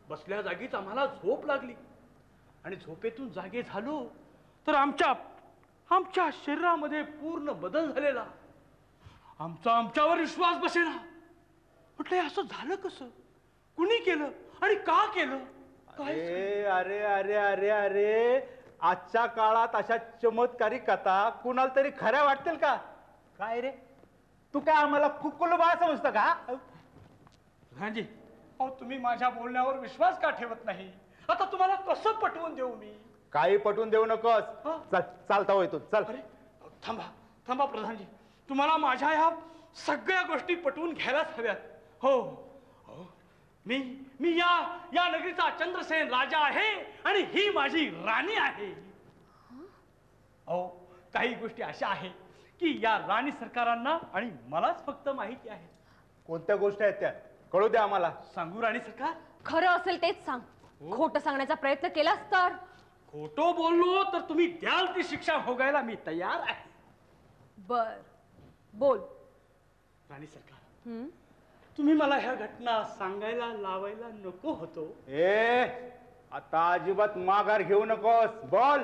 बसल्या जागीच आम्हाला झोप लागली आणि झोपेतून जागे झालो तर आमच्या शरीरामध्ये पूर्ण बदल झालेला. आमच्यावर विश्वास बसेना. म्हटलं हे असं झालं कसं, कुणी केलं आणि का केलं? अरे अरे अरे अरे अरे, आजच्या काळात अशा चमत्कारी कथा कुणाला तरी खऱ्या वाटतील का? काय रे, तू काय आम्हाला कुकुलबा समजतं का? प्रधानजी, अहो तुम्ही माझ्या बोलण्यावर विश्वास का ठेवत नाही? आता तुम्हाला कसं पटवून देऊ मी? काही पटवून देऊ नकोस. हा? चल चालता होय तू. चल. अरे थांबा थांबा प्रधानजी, तुम्हाला माझ्या ह्या सगळ्या गोष्टी पटवून घ्यायलाच हव्यात. हो हो मी मी या नगरीचा चंद्रसेन राजा आहे आणि ही माझी राणी आहे. अहो काही गोष्टी अशा आहेत की या राणी सरकारांना आणि मलाच फक्त माहिती आहे. कोणत्या गोष्टी आहेत त्या कळू द्या आम्हाला. सांगू राणी सरकार? खरं असेल तेच सांग. खोटं सांगण्याचा प्रयत्न केलास तर खोटो बोललो तर तुम्ही द्याल ती शिक्षा भोगायला मी तयार आहे. बर बोल. राणी सरकार तुम्ही मला ह्या घटना सांगायला लावायला नको होतो. ए आता अजिबात माघार घेऊ नकोस. बोल.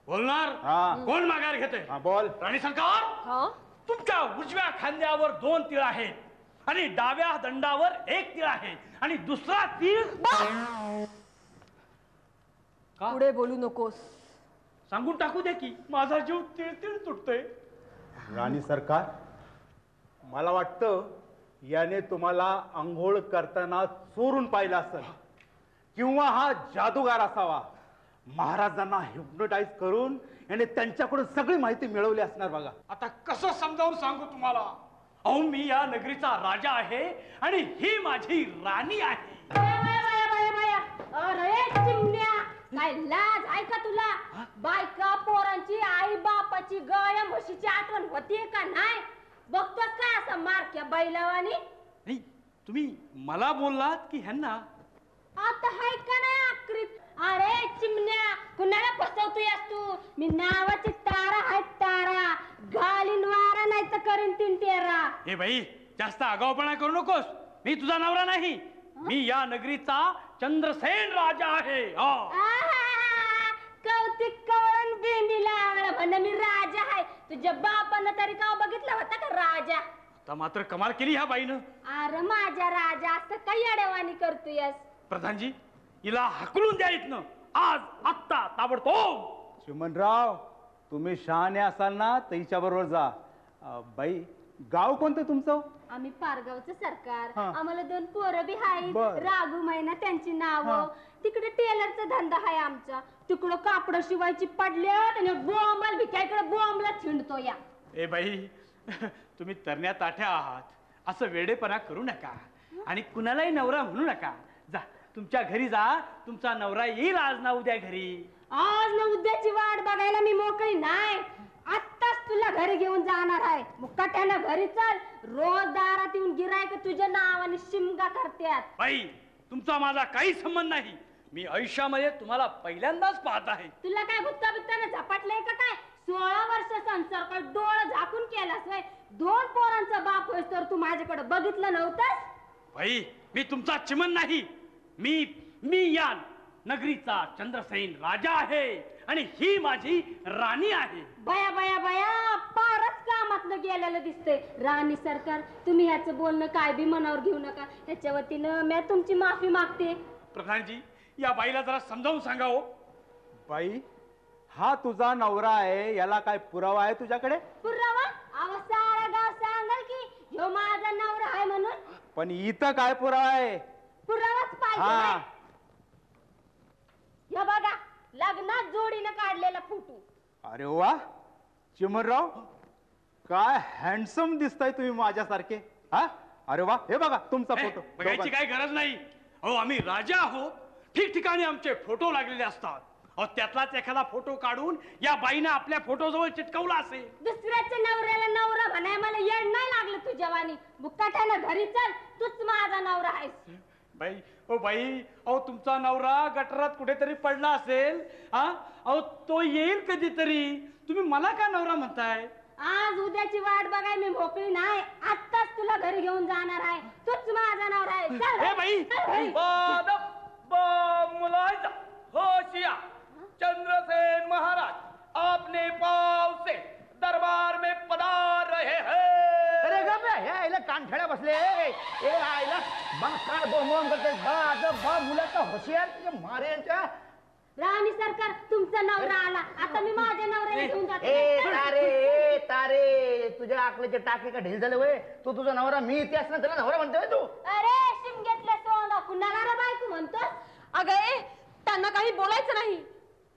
बोलणार? हा. कोण माघार घेते? हा बोल. राणी सरकार हा तुमच्या उजव्या खांद्यावर 2 तीळ आहेत आणि डाव्या दंडावर 1 तीळ आहे आणि दुसरा तीळ का? पुढे बोलू नकोस. सांगून टाकू दे की माझा जीव तीळ तीळ तुटतोय. राणी सरकार मला वाटतं याने तुम्हाला आंघोळ करताना चोरून पाहिलं असेल किंवा हा जादूगार असावा. महाराजांना हिप्नोटाईज करून याने त्यांच्याकडून सगळी माहिती मिळवली असणार बघा. आता कसं समजावून सांगू तुम्हाला? अहो मी या नगरीचा राजा आहे आणि ही माझी राणी आहे. अरे चिमण्या काय लाज आहे का तुला? बायका पोरांची आई बापाची गाय म्हशीची आठवण होतीये का नाही? बघतोस काय असं मारक्या बैलावानी? नाही तुम्ही मला बोललात की ह्यांना? आता हाय का नाही आकृत? अरे चिमण्या कुणाला फसवतोयस तू? मी नावाची तारा आहे तारा. घालीन वारा नाही तर करीन 3 तेरा. हे बाई जास्त आगाऊपणा करू नकोस. मी तुझा नवरा नाही. मी या नगरीचा चंद्रसेन राजा आहे. कौतिक कवळण बेंबीला आवळा म्हण मी राजा आहे. तुझ्या बापानं तरी का बघितला होता का राजा? आता मात्र कमाल केली ह्या बाईनं. अरे माझ्या राजा असं काही अडवाणी करतोयस? प्रधानजी हिला हाकलून द्या इथनं आज आत्ता ताबडतोब. चिमणराव तुम्ही शहाणे असाल ना तर हिच्या बरोबर जा. बाई गाव कोणतं तुमचं? आम्ही पारगावचं सरकार. हा. आम्हाला 2 पोरं बी आहेत. बर. राघू मैना त्यांची नाव. हा. तिकडे टेलरचा धंदा आहे आमचा. तिकडं कापड शिवायची पडल्यात आणि बोंबल भिकायकडे बोंबला छिंडतो या. ए बाई तुम्ही तरण्या ताठ्या आहात असं वेडेपणा करू नका आणि कुणालाही नवरा म्हणू नका. जा तुमच्या घरी जा. तुमचा नवरा येईल आज ना उद्या घरी. आज ना उद्याची वाट बघायला मी मोकळी नाही. आत्ताच तुला घरी घेऊन जाणार आहे. मुकाट्यानं घरी चल. रोज दारात येऊन गिरायक तुझ्या नावाने शिमगा करतात. बाई तुमचा माझा काही संबंध नाही. मी आयुष्यामध्ये तुम्हाला पहिल्यांदाच पाहत आहे. तुला काय भुत्ता बित्ताने झपाटलंय का काय? 16 वर्ष संसार कर डोळं झाकून केलास वय. 2 पोरांचा बाप होईस तर तू माझ्याकडे बघितलं नव्हतंस? बाई मी तुमचा चिमण नाही. मी या नगरीचा चंद्रसेन राजा आहे आणि ही माझी राणी आहे. बया बया बया पारच कामातनं गेलेलं दिसतंय. राणी सरकार तुम्ही ह्याचं बोलणं काय बी मनावर घेऊ नका. ह्याच्या वतीनं मी तुमची माफी मागते. प्रधानजी या बाईला जरा समजावून सांगा हो. बाई हा तुझा नवरा आहे याला काय पुरावा आहे तुझ्याकडे? पुरावा? अहो सारा गाव सांगाल की ह्यो माझा नवरा आहे म्हणून. पण इथं काय पुरावा आहे? पुरावाच पाहिजे हा नाही? ह्यो बघा लग्नात जोडीनं काढलेला फोटो. अरे वा चिमणराव काय हँडसम दिसताय तुम्ही माझ्यासारखे. हा अरे वा हे बघा तुमचा ए, फोटो. बघायची काही गरज नाही. अहो आम्ही राजा आहोत. ठिकठिकाणी आमचे फोटो लागलेले असतात. अहो त्यातलाच एखादा फोटो काढून या बाईने आपल्या फोटो जवळ चिटकवला असेल. दुसऱ्याच्या नवऱ्याला नवरा म्हणाय मला येड नाही लागलं तुझ्या वाणी. मुकाट्यानं घरी चल. तूच माझा नवरा आहेस. बाई ओ बाई अहो तुमचा नवरा गटारात कुठेतरी पडला असेल. हा अहो तो येईल कधीतरी. तुम्ही मला का नवरा म्हणताय? आज उद्याची वाट बघाय मी मोकळी नाही. आत्ताच तुला घरी घेऊन जाणार आहे. तूच माझा नवरा आहे. चल ए बाई चल घरी. मुलायजा होशिया चंद्रसेन महाराज आपने पाव से दरबार में पधार रहे हैं. अरे ग बे, हे आईला कानठळ्या बसले. ए आईला बा काय बोंबोम करते. बा मुलाचा होशियार तुझ्या माऱ्यांच्या. राणी सरकार तुमचा नवरा आला. आता मी माझ्या नवऱ्याला घेऊन जाते. ए तारे तुझ्या आकल्याचे टाके का ढील झाले वय. तू तुझा नवरा मी इथे असणार त्याला नवरा म्हणतोय तू. अरे शिमग्यातल्या सोना कुणाला रे बायको म्हणतोस? अगं त्यांना काही बोलायचं नाही.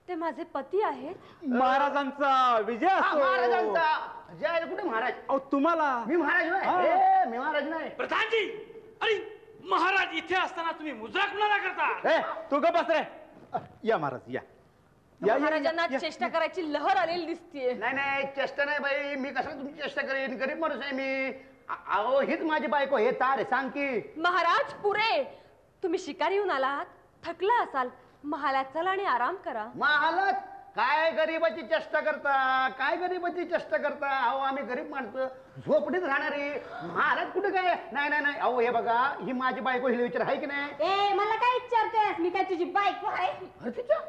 ते माझे पती आहेत. महाराजांचा विजय हा, असो. महाराजांचा जय. कुठे महाराज? अहो तुम्हाला मी महाराज नाही. मी महाराज नाही. प्रधानजी अरे महाराज इथे असताना तुम्ही मुजरा कुणाला करता? ए तू का बस रे. या महाराज या या, या, महाराजांना या, चेष्टा करायची लहर आलेली दिसतीये. नाही नाही चेष्टा नाही बाई, मी कशाला तुमची चेष्टा करेन, गरीब माणूस आहे मी. अहो हीच माझी बायको, हे तार आहे, सांग की. महाराज पुरे, तुम्ही शिकारी येऊन आलात, थकला असाल, महालात चला आणि आराम करा. महालात काय गरीबाची चेष्टा करता, काय गरीबाची चेष्टा करता. अहो आम्ही गरीब माणसं, झोपडीत राहणारी. महालात कुठे काय. नाही नाही नाही, अहो हे बघा, ही माझी बायको, हिला विचार आहे की नाही. ए मला काय विचारतेस, मी काय तुझी बायको आहे? अरे तिच्या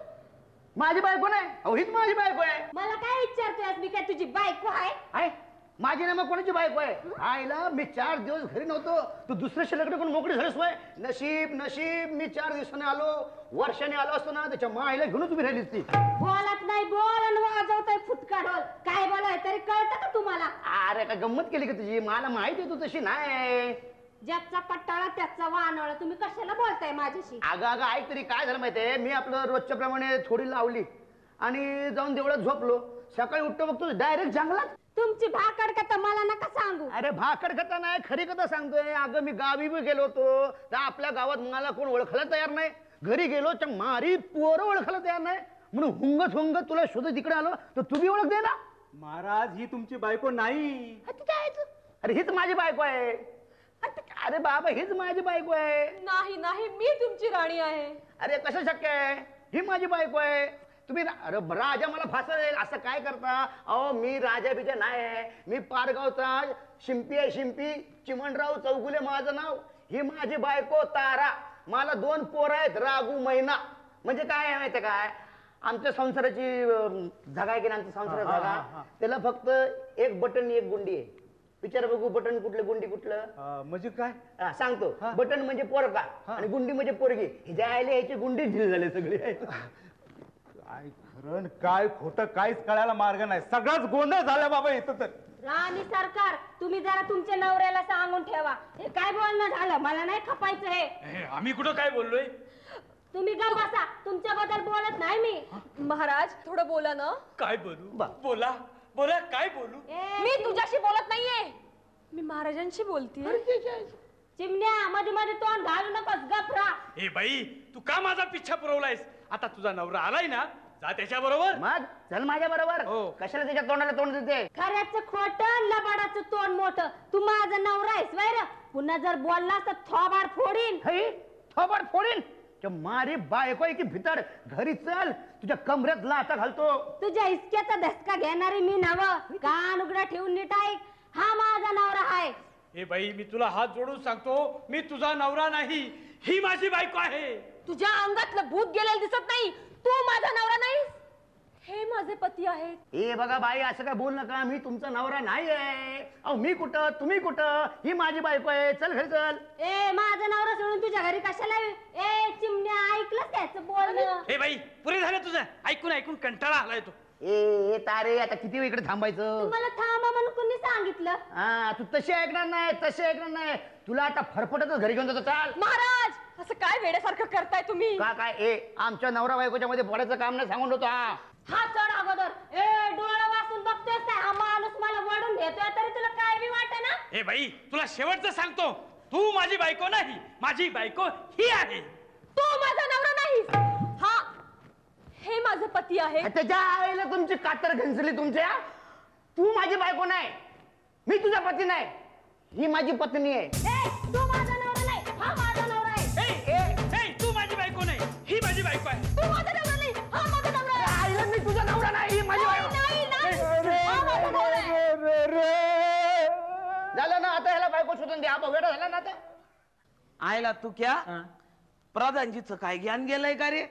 माझी बायको नाही, अहो हीच माझी बायको आहे. मला काय विचारतेस, मी काय तुझी बायको आहे? आहे माझी नाही, मग कोणाची बायको आहे. आईला मी 4 दिवस घरी नव्हतो, तू दुसऱ्या शिल्लकडे कोण मोकळी झालीस होय. नशीब नशीब मी 4 दिवसाने आलो, वर्षाने आलो असतो ना, त्याच्या माईला घेऊनच उभी राहिलीस ती. बोलत नाही, बोल आणि वाजवतोय फुटका ढोल. काय बोलाय तरी कळतं का तुम्हाला? अरे का गंमत केली का तुझी, मला माहिती आहे तू तशी नाही. ज्याचा पट्टाळा त्याचा वानवळ. तुम्ही कशाला बोलताय माझ्याशी? अगं अगं ऐक तरी, काय झालं माहितीये, मी आपलं रोजच्या प्रमाणे थोडी लावली आणि जाऊन देवळात झोपलो. सकाळी उठतो बघतो डायरेक्ट जंगलात. तुमची भाकड कथा मला नका सांगू. अरे भाकड कथा नाही, खरी कथा सांगतोय. अगं मी गावी बी गेलो होतो, तर आपल्या गावात मला कोण ओळखायला तयार नाही. घरी गेलो तर मारी पोरं ओळखायला तयार नाही, म्हणून हुंगत हुंगत तुला शोधत तिकडे आलो, तर तू बी ओळख दे ना. महाराज ही तुमची बायको नाही. अरे हीच माझी बायको आहे. अरे बाबा हीच माझी बायको आहे. नाही नाही, मी तुमची राणी आहे. अरे कसं शक्य आहे, ही माझी बायको आहे. तुम्ही अरे राजा मला फासेल असं काय करता. अहो मी राजा बिजा नाही आहे, मी पारगावचा शिंपी आहे. शिंपी चिमणराव चौगुले माझं नाव. ही माझी बायको तारा. मला 2 पोरं आहेत, रागू मैना. म्हणजे काय आहे माहिती काय, आमच्या संसाराची जागा आहे की नाही, आमच्या संसाराची जागा, त्याला फक्त 1 बटन 1 गुंडी आहे. विचार बघू, बटन कुठलं गुंडी कुठलं. म्हणजे काय. सांगतो, बटन म्हणजे पोरका आणि गुंडी म्हणजे पोरगी. हे जायला याची गुंडी ढिल झाले सगळे. काय खरं काय खोटं काहीच कळायला मार्ग नाही. सगळाच गोंधळ झाला बाबा इथं तर. राणी सरकार, तुम्ही जरा तुमच्या नवऱ्याला सांगून ठेवा. हे काय बोलणं झालं, मला नाही खपायचं हे. आम्ही कुठं काय बोललोय? तुम्ही गप बसा, तुमच्याबद्दल बोलत नाही मी. महाराज थोडं बोला ना. काय बोलू? बोला बोला, काय बोलू? मी तुझ्याशी बोलत नाहीये, मी महाराजांशी बोलतीये. चिमण्या मध्ये मध्ये तोंड घालू नकोस, गप राहा. ए बाई, तू का माझा पिच्छा पुरवलायस? आता तुझा नवरा आलाय ना, जा त्याच्या बरोबर. मग चल माझ्या बरोबर. हो. कशाला त्याच्या तोंडाला तोंड देते. खऱ्याचं खोटं, लबाडाचं तोंड मोठं. तू माझा नवरा आहेस वैर. पुन्हा जर बोललास तर थोबाड फोडीन. हई थोबाड फोडीन. मारी बायको आहे की भितर. घरी चल, तुझ्या कमरेत लाथा घालतो. तुझ्या इस्क्याचा धसका घेणारी मी नव. कान उघडा ठेवून नीट ऐक, हा माझा नवरा आहे. ए बाई, मी तुला हात जोडून सांगतो, मी तुझा नवरा नाही, ही माझी बायको आहे. तुझ्या अंगातलं भूत गेलेलं दिसत नाही. तू माझा नवरा नाहीस, हे माझे पती आहेत. ए बघा बाई, असं काय बोल नका, मी तुमचा नवरा नाही आहे. अहो मी कुठं, तुम्ही कुठं, ही माझी बायको आहे. चल घरी चल. ए माझा नवरा सोडून तुझ्या घरी कशाला? ए चिमण्या, ऐकलं त्याचं बोलणं? ए बाई, पुरे झालं तुझं. ऐकून ऐकून कंटाळा आलाय तो. ए तारे, आता किती वेळ इकडे थांबायचं. तुम्हाला थांबा म्हणून कोणी सांगितलं? हा तू तशी ऐकणार नाही, तसे ऐकणार नाही. तुला आता फरफटतच घरी घेऊन जातो. चाल. महाराज असं काय वेड्यासारखं करताय तुम्ही? काय ए आमच्या नवरा बायकोच्या मध्ये पडायचं काम नाही सांगून होतो. हा चढ अगोदर. ए डोळा वाचून बघतोस काय? हा माणूस मला वडून घेतोय तरी तुला काय बी वाटत ना? ए बाई, तुला शेवटचं सांगतो, तू माझी बायको नाही, माझी बायको ही आहे. तू माझा नवरा नाहीस. हा, हे माझे पती आहे. त्याच्या आईला तुमची कातर घंसली तुमच्या. तू माझी बायको नाही, मी तुझा पती नाही, ही माझी पत्नी आहे. ए तू माझा नवरा नाही, हा माझा नवरा आहे. ए, तू माझी बायको नाही, ही माझी बायको आहे. तू माझा नवरा नाही, हा माझा नवरा आहे. आईला मी तुझा नवरा नाही, ही माझी बायको. नाही, नाही, हा माझा नवरा आहे. झालं ना, आता ह्याला बायको शोधून द्या. वेळ झाला ना आता. आयला तू क्या प्रधानजीचं काय ज्ञान गेलंय का रे?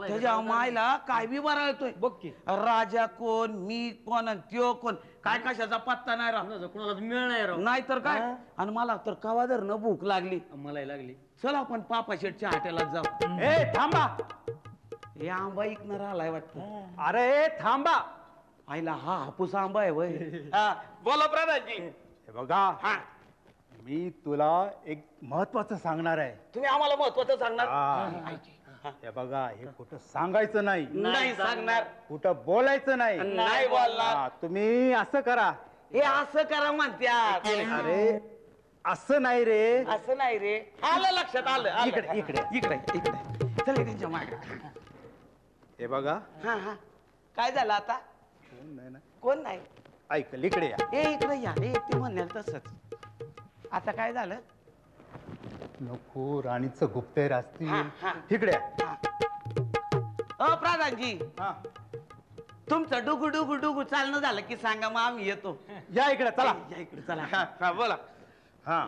त्याच्या मायला काय बी बरा येतोय. बघ की, राजा कोण, मी कोण आणि त्यो कोण, काय कशाचा पत्ता नाही राव. कोणाला मिळ नाही राव. नाही तर काय. आणि मला तर कवा जर न भूक लागली, मलाही लागली. चल आपण पापा शेटच्या हॉटेलात जाऊ. ए थांबा. हे आंबा इकणार आलाय वाटतं. अरे थांबा. आईला हा हापूस आंबा आहे वय. बोला प्रधानजी. हे बघा, हा, मी तुला एक महत्वाचं सांगणार आहे. तुम्ही आम्हाला महत्वाचं सांगणार? हे बघा, हे कुठं सांगायचं नाही, नाही सांगणार, कुठं बोलायचं नाही. नाही बोलणार. तुम्ही असं करा. हे असं करा म्हणत्यात. अरे असं नाही रे. असं नाही रे. आलं लक्षात आलं. इकडे, इकडे. इकडे इकडे चल त्यांच्या मागे. हे बघा. हा हा काय झालं आता? कोण नाही? ऐक इकडे या. इकडे या रे. ते म्हणण्याल तसंच. आता काय झालं? नको राणीचं गुप्तेर असतील. हा, हा. इकडे या. प्रधानजी हा. तुमचं डुगू डुगू डुगू चालणं झालं की सांगा मग आम्ही येतो. या इकडे चला. या इकडे चला. हा बोला. हा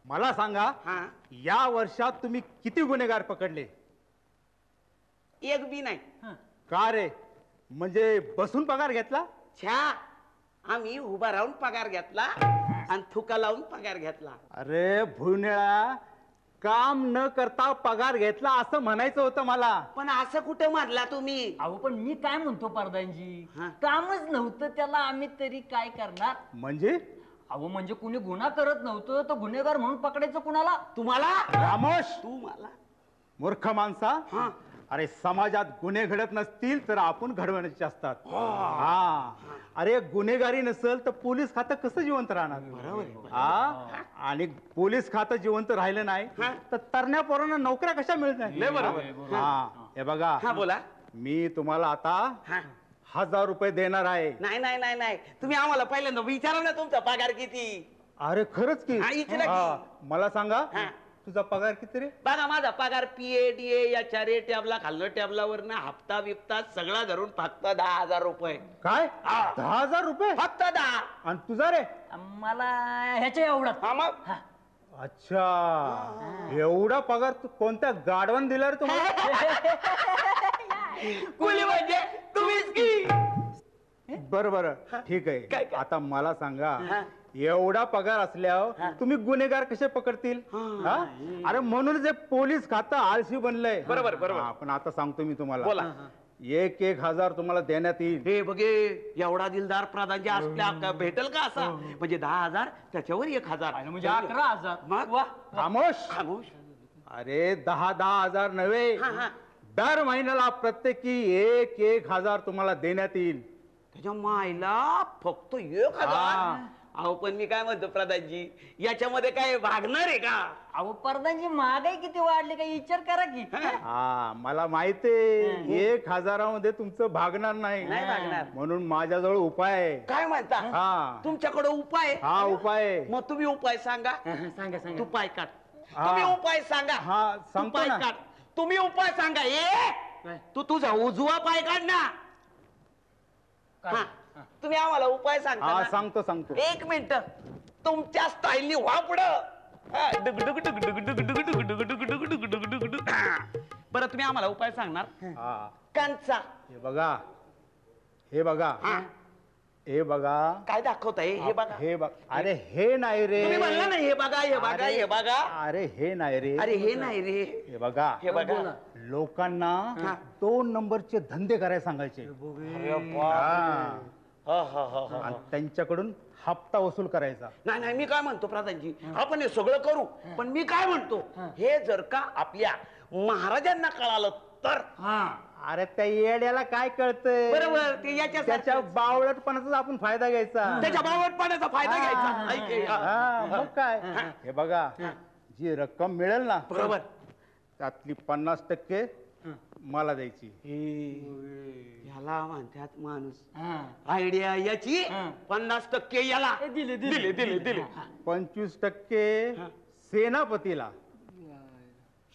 मला सांगा हा या वर्षात तुम्ही किती गुन्हेगार पकडले? एक बी नाही. का रे? म्हणजे बसून पगार घेतला? छा आम्ही उभा राहून पगार घेतला आणि थुका लावून पगार घेतला. अरे भुनिळा, काम न करता पगार घेतला असं म्हणायचं होतं मला. पण असं कुठं म्हणला तुम्ही? अहो पण मी काय म्हणतो प्रधानजी, हा. कामच नव्हतं त्याला आम्ही तरी काय करणार? म्हणजे अहो म्हणजे कुणी गुन्हा करत नव्हतं तर गुन्हेगार म्हणून पकडायचं कुणाला? तुम्हाला? रामोश, तू मला? मूर्ख माणसा. हा. अरे समाजात गुन्हे घडत नसतील तर आपण घडवण्याचे असतात. हा. अरे गुन्हेगारी नसेल तर पोलीस खातं कसं जिवंत राहणार? बरोबर. हा. आणि पोलीस खातं जिवंत राहिलं नाही तर तरण्या पोरांना नोकऱ्या कशा मिळत नाही? बरोबर. हा. हे बघा, हा बोला. मी तुम्हाला आता हा 1000 रुपये देणार आहे. नाही नाही नाही नाही तुम्ही आम्हाला पहिल्यांदा विचारा ना तुमचा पगार किती? अरे खरंच की? हा, इकडे की. हा, मला सांगा हा. तुझा पगार किती रे? बघा माझा पगार पीए डीए या चारे टॅबला खाल्लं टॅबलावर ना हप्ता बिप्ता सगळा धरून फक्त 10,000 रुपये. काय? हा. 10,000 रुपये? फक्त 10. आणि तुझा रे? मला ह्याच्या एवढाच. हा मग अच्छा, एवढा पगार तू कोणत्या गाडवान दिला रे तुम्हाला? कुली म्हणजे तुम्हीच की. बरं बरं ठीक काय, आहे. काय? आता मला सांगा, हा. एवढा पगार असल्यावर तुम्ही गुन्हेगार कसे पकडतील? हा? अरे म्हणून जे पोलीस खातं आळशी बनलंय. बरोबर, बरोबर. हा, पण आता सांगतो मी तुम्हाला. बोला. 1,000 तुम्हाला देण्यात येईल. हे बघे एवढा दिलदार प्रधानजी असल्या भेटेल का असा? म्हणजे 10,000 त्याच्यावर 1,000 म्हणजे 11,000. मग वा. खामोश. खामोश. अरे 10,000 नव्हे, हा, हा. दर महिन्याला प्रत्येकी 1,000 तुम्हाला देण्यात येईल. त्याच्या मायला फक्त 1,000. हा. अहो पण मी काय म्हणतो प्रधानजी, याच्यामध्ये काय भागणार आहे का? अहो प्रधानजी महागाई किती वाढली काही विचार करा की. हा मला माहितीये 1,000 मध्ये तुमचं भागणार नाही नाही, भागणार. म्हणून माझ्याजवळ उपाय आहे. काय म्हणता? हा. तुमच्याकडे उपाय आहे? हा उपाय आहे. मग तुम्ही उपाय सांगा. सांगा सांगा. तू पाय काढ. हा. तुम्ही उपाय सांगा. हा, तू सांगतो पाय ना. काढ. तुम्ही उपाय सांगा. काय? तू तुझा उजवा पाय काढ ना. हा. तुम्ही आम्हाला उपाय सांगता हा ना? सांगतो सांगतो. 1 मिनिट तुमच्या स्टाईलनी व्हा पुढं. बरं तुम्ही आम्हाला उपाय सांगणार. हा कंचा हे बघा, हे बघा, हा. हे बघा, काय दाखवताय? हे बघा. हे बघ. अरे हे नाही रे. तुम्ही म्हणलं ना हे बघा हे बघा हे बघा. अरे हे नाही रे. अरे हे नाही रे. हे बघा, हे बघा. लोकांना हा. 2 नंबरचे धंदे करायला सांगायचे. अरे हा. बाप. आणि त्यांच्याकडून हप्ता वसूल करायचा. नाही नाही मी काय म्हणतो प्रधानजी, आपण हे सगळं करू, पण मी काय म्हणतो, हे जर का आपल्या महाराजांना कळालं तर? अरे त्या येड्याला काय कळतंय? बरोबर, ते त्याच्या याच्या बावळटपणाचा आपण फायदा घ्यायचा. त्याच्या बावटपणाचा फायदा घ्यायचा. ऐक हे, हा. हा, मग काय? हे बघा, जी रक्कम मिळेल ना बरोबर. त्यातली 50% मला द्यायची. ह्याला म्हणतात माणूस आयडिया याची. 50% याला दिले दिले दिले दिले. 25% सेनापतीला.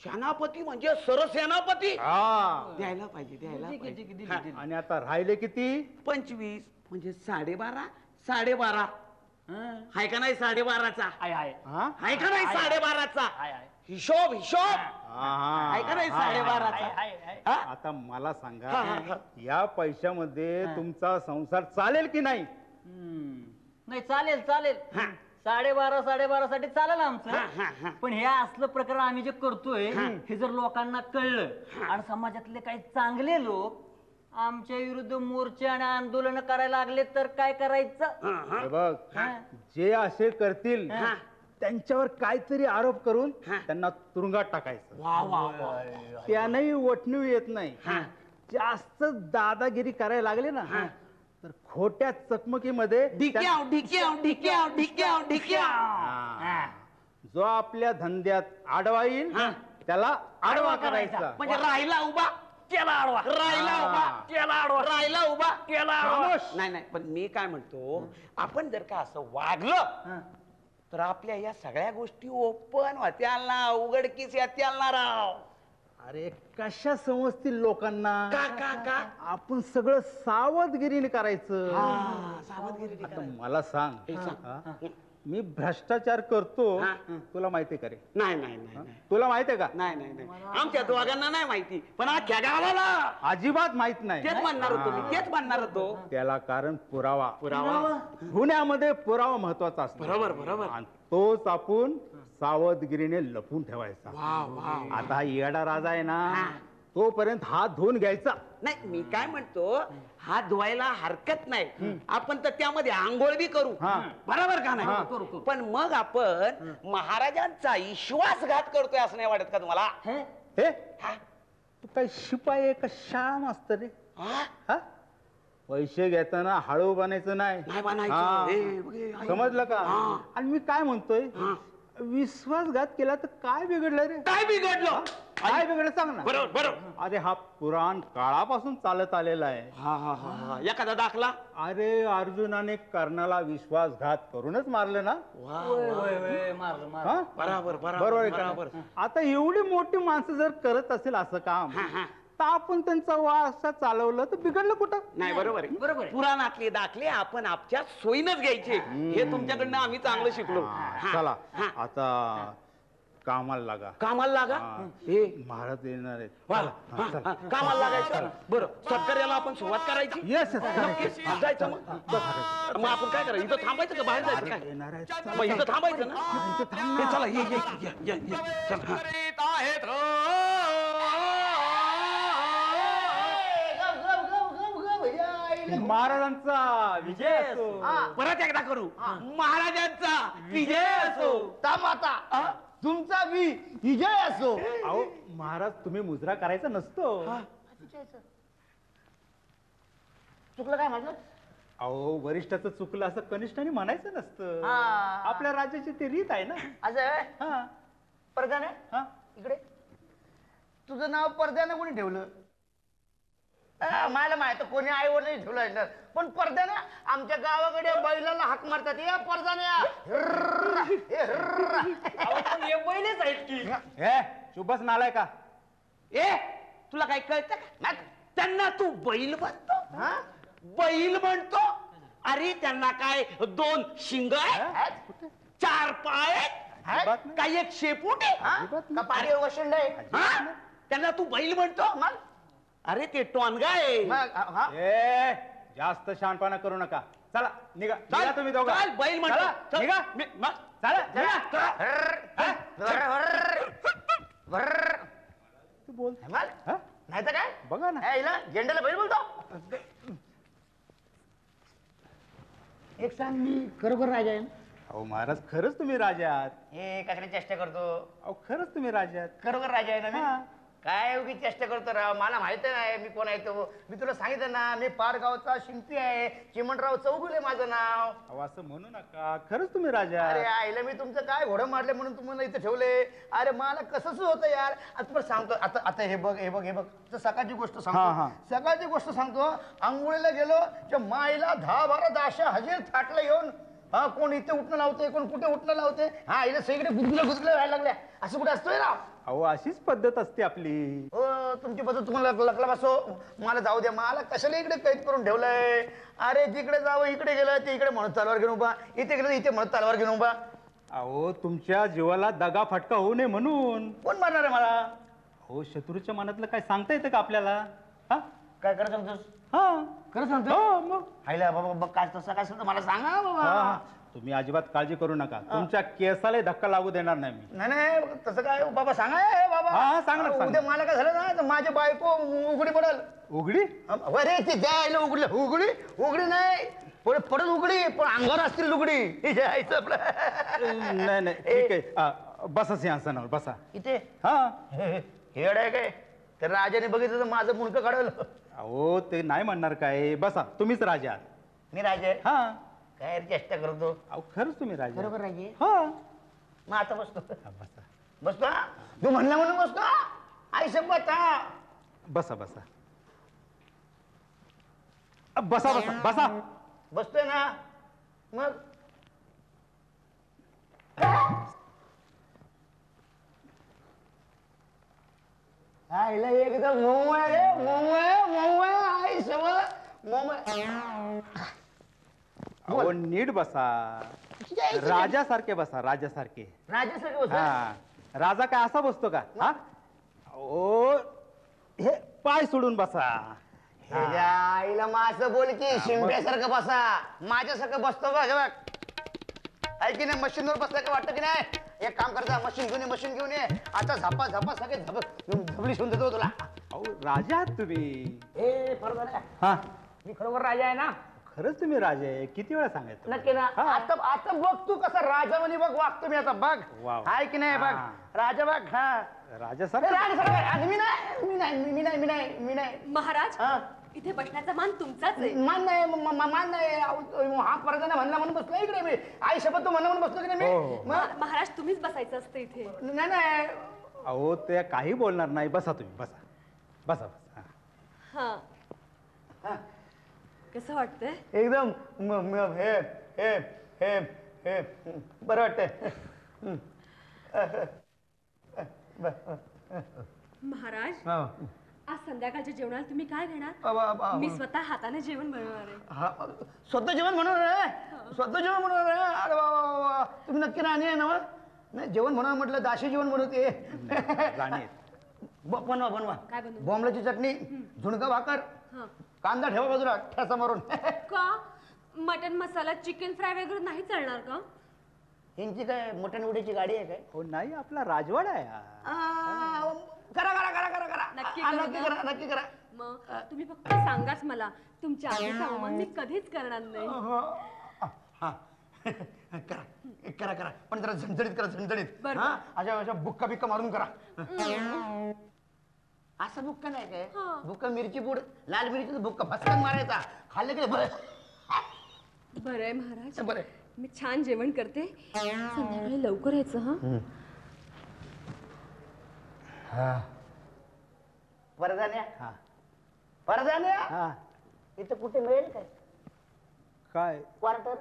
सेनापती म्हणजे सरसेनापती. हा. द्यायला पाहिजे द्यायला पाहिजे. हा. आणि आता राहिले किती? 25 म्हणजे 12.5 12.5 हाय का नाही? 12.5चा आहे आहे. हा? हाय का नाही? 12.5चा आहे आहे. हिशोब हिशोब हा, हाय का नाही? हा. 12.5चा. आता मला हा, सांगा, हा. या पैशामध्ये तुमचा संसार चालेल की नाही? नाही चालेल चालेल. 12.5 साठी चालेल हा, आमचं. हा. पण हे असलं प्रकार आम्ही जे करतोय हे जर लोकांना कळलं आणि समाजातले काही चांगले लोक आमच्या विरुद्ध मोर्चे आणि आंदोलन करायला लागले तर काय करायचं? हे बघ, जे असे करतील त्यांच्यावर काहीतरी आरोप करून त्यांना तुरुंगात टाकायचं. वा वा वा. त्यानंही वटणीव येत नाही. जास्त दादागिरी करायला लागले ना तर खोट्या चकमकीमध्ये ढिक्याव ढिक्याव ढिक्याव ढिक्याव ढिक्याव. हा. जो आपल्या धंद्यात आडवा येईल त्याला आडवा करायचा. म्हणजे राहिला उभा केला आडवा, राहिला उभा केला आडवा, राहिला उभा केला आडवा. नाही नाही, पण मी काय म्हणतो, आपण जर का असं वागलं तर आपल्या या सगळ्या गोष्टी ओपन होत्याल ना, उघडकीस येत्याल ना राव. अरे कशा समजतील लोकांना? का का का आपण सगळं सावधगिरीने करायचं. सावधगिरी आता मला सांग, हे सांग. हा? मी भ्रष्टाचार करतो हा. तुला माहितीये का रे? नाही नाही नाही नाही. तुला माहितीये का? नाही नाही नाही, आमच्या दोघांना नाही माहिती, पण अख्ख्या गावाला अजिबात माहित नाही. तेच म्हणणार होतो मी, तेच म्हणणार होतो. त्याला कारण पुरावा. पुरावा. गुन्ह्यामध्ये पुरावा महत्वाचा असतो. बरोबर, बरोबर. आणि तोच आपण सावधगिरीने लपून ठेवायचा. वा वा. आता हा येडा राजा आहे ना, तोपर्यंत हात धुवून घ्यायचा. नाही, मी काय म्हणतो, हात धुवायला हरकत नाही, आपण तर त्यामध्ये आंघोळ बी करू, हा. बरोबर का हा. नाही? पण मग आपण महाराजांचा विश्वासघात करतोय असं नाही वाटत का तुम्हाला? हे हा? तू काय शिपाई आहे का शाम असत रे? हा? हा? पैसे घेताना हळू बनायचं नाही. नाही बनायचं. हा. हे, बघे, आई. समजलं का? हा. आणि मी काय म्हणतोय, हा. विश्वासघात केला तर काय बिघडलं रे? काय बिघडलं? काय बिघडलं सांग ना. बरोबर बरोबर. अरे हा पुराण काळापासून चालत आलेला आहे. हा हा हा हा. एखादा दाखला. अरे अर्जुनाने कर्णाला विश्वासघात करूनच मारलं ना. वा, होय, वा. होय, होय, मारलं, मारलं. हा? बरोबर बरोबर बरोबर आहे का? बरोबर. आता एवढी मोठी माणसं जर करत असेल असं काम, हा, हा. तर आपण त्यांचा वासा चालवलं तर बिघडलं कुठं? नाही, बरोबर आहे. बरोबर आहे. पुराणातले दाखले आपण आपच्या सोयीनच घ्यायचे, हे तुमच्याकडनं आम्ही चांगलं शिकलो. हा, चला आता कामाला लागा. कामाला लागा. हा. हे महाराज येणार आहेत. वा, चला, हा, हा, चला. हा, कामाला लागायचं. बरं, सत्कार्याला आपण सुरुवात करायची. Yes, yes, नक्कीच. हा. जायचं मग आपण काय करायचं, इथं थांबायचं का बाहेर जायचं काय? येणार आहेत. मग इथं थांबायचं ना. इथं थांब ना. हे चला, ये चला. महाराजांचा विजय असो. परत एकदा करू. महाराजांचा विजय असो. आता तुमचा विजय असो. अहो महाराज, तुम्ही मुजरा करायचा नसतो. चुकलं काय माझं? अहो वरिष्ठाचं चुकलं असं कनिष्ठाने म्हणायचं नसतं. हा. आपल्या राज्याची ती रीत आहे ना. असं आहे? हा, परदाने हा. इकडे. तुझं नाव परद्यानं कोणी ठेवलं? मला माहित कोणी आई वडील ठेवलं असणार, पण परद्यानं आमच्या गावाकडे बैलाला हाक मारतात, या परदाने बैलेच आहेत की. हे शुभच नालाय का? ए, तुला काय कळतं का? त्यांना तू बैल म्हणतो? बैल म्हणतो? अरे त्यांना काय 2 शिंग आहे, 4 पाय आहेत, काय एक शेपूट आहे? पाठी वशिंड आहे. हा? त्यांना तू बैल म्हणतो? अरे ते टोनगा आहे. ए जास्त शहाणपणा करू नका. चला निघा. निघा तुम्ही दोघं. चल, बैल म्हणतो. चला, चल. निघा. मग चला निघा. तू बोल. हा? नाही तर काय बघा ना. हिला झेंड्याला बैल बोलतो. एक सांग, मी खरोखर राजा आहे? अहो महाराज, खरंच तुम्ही राजा आहात. हे कशाला चेष्टा करतो? अहो खरंच तुम्ही राजा आहात. खरोखर राजा आहे ना मी? हा. काय उगी चेष्टा करतो राव? मला माहित नाही मी कोण आहे तो. मी तुला सांगितलं ना, मी पारगावचा शिंपी आहे, चिमणराव चौगुले माझं नाव. अहो असं म्हणू नका, खरंच तुम्ही राजा अरे आहात. आईला मी तुमचं काय घोडं मारले म्हणून तुम्हाला इथे ठेवले? अरे मला कसंच होतं यार. आता पण सांगतो, आता आता हे बघ हे बघ हे बघ, तर सकाळची गोष्ट हा, सांगतो. हा. सकाळची गोष्ट सांगतो. आंघोळीला गेलो, त्या माईला 10-12 दाशा हजेर थाटलं येऊन. हा, कोण इथे उठणं लावते, कोण कुठे उठणं लावते. हा, आईला सगळीकडे गुदगुल्या व्हायला लागल्या. असं कुठे असतोय ना? अहो अशीच पद्धत असते आपली. हो, तुमची पद्धत तुम्हाला लकला बसो. मला जाऊ द्या, मला कशाला इकडे कैद करून ठेवलंय? अरे जिकडे जावं इकडे गेलं ते इकडे म्हणत तलवार घेऊन उभा, इथे गेलं इथे म्हणत तलवार घेऊन उभा. अहो तुमच्या जीवाला दगा फटका होऊ नये म्हणून. कोण मारणार आहे मला? हो, शत्रूच्या मनातलं काय सांगता येतं का आपल्याला? हा काय करत सांगतोस? हा. खरं सांगतो? हो मग. आईला बाबा बघ, काय तसं काय असेल तर मला सांगा हा, बाबा. हा. तुम्ही अजिबात काळजी करू नका. तुमच्या केसाला धक्का लागू देणार नाही मी. नाही नाही, तसं काय बाबा सांगा हे बाबा. हा, हा, सांग ना, सांग. उद्या मला काय झालं ना, तर माझी बायको उघडी पडल. उघडी? अरे ते द्यायला उघडलं. उघडी उघडी नाही, परत उघडी, पण अंगावर असतील लुगडी. हे जायचं आपलं. नाही नाही, ठीक आहे. बसा सिंहासनावर बसा. इथे हा. हेड आहे काय? तर राजाने बघितलं तर माझं मुंडकं काढवलं. अहो ते नाही म्हणणार काय. बसा, तुम्हीच राजा आहात. मी राजा आहे? हा. काय रे चेष्टा करतो? अहो खरंच तुम्ही राजा आहात. बरोबर राजे? हा. मग आता बसतो बसा बसतो हा? तू म्हणला म्हणून बसतो आई शपथ हा. बसा बसा बसा बसा बसा बसतोय ना मग आईला एकदम मऊ आहे रे मऊ आहे आई शपथ मऊ आहे. अहो नीट बसा राजासारखे बसा राजासारखे राजासारखं बस हा राजा काय असा बसतो का हा ओ हे पाय सोडून बसा ह्याच्या आईला माझं बोल की शिंप्यासारखं बसा माझ्यासारखं बसतो बघ हे बघ आहे की नाही मशीनवर बसला का वाटतं की नाही एक काम करता मशीन घेऊन ये आता झापा सगळे झबली शिवून देतो तुला अहो राजा आहात तुम्ही ए बरोबर आहे हा मी खरोखर राजा आहे ना खरंच तुम्ही राजा आहे किती वेळा सांगायचं नक्की ना हा. आता बघ तू कसा राजा म्हणे बघ वागतो मी आता बघ वाव. आहे की नाही बघ हा. राजा बघ हा राजासारखं राजासारखं आणि मी नाही महाराज हा. इथे बसण्याचा मान तुमचाच आहे. मान नाही हा परदाना म्हणला म्हणून बसलो इकडे मी आई शपथ तू म्हणला म्हणून बसलो की नाही हो, मी हो. मग महाराज तुम्हीच बसायचं असतं इथे. नाही अहो ते काही बोलणार नाही बसा तुम्ही बसा बसा बसा हा. हा कसं वाटतंय? एकदम हे बरं वाटतंय महाराज हा. आज संध्याकाळच्या जेवणाला तुम्ही काय घेणार? मी स्वतः हाताने जेवण बनवणार आहे. हा, स्वतः जेवण म्हणून स्वतः जेवण म्हणून अरे वा तुम्ही नक्की राणी आहे ना वा? नाही जेवण म्हणून म्हटलं दाशी जेवण बनवते राणी आहेत. बनवा काय बनवू? बॉम्बलाची चटणी झुणका भाकर हा. कांदा ठेवा बाजूला ठसा मारून का मटन मसाला चिकन फ्राय वगैरे नाही चालणार का? यांची काय मटण उडीची गाडी आहे काय हो नाही आपला राजवाडा आहे हा. करा नक्की हा, करू नक्की ना? करा नक्की करा मग तुम्ही फक्त सांगाच मला तुमच्या आधीचा अवमान मी कधीच करणार नाही. हा करा पण जरा झणझणीत करा झणझणीत बरं. हा अशा बुक्का बिक्का मारून करा असं बुक्का नाही काय हा. बुक्का मिरची पूड लाल मिरची बुक्का फसकन मारायचा खाल्ले की बरं बरं आहे महाराज बरं मी छान जेवण करते संध्याकाळी लवकर यायचं हा. परदान्या हा. परदान्या हा इथं कुठे मिळेल काय काय क्वार्टर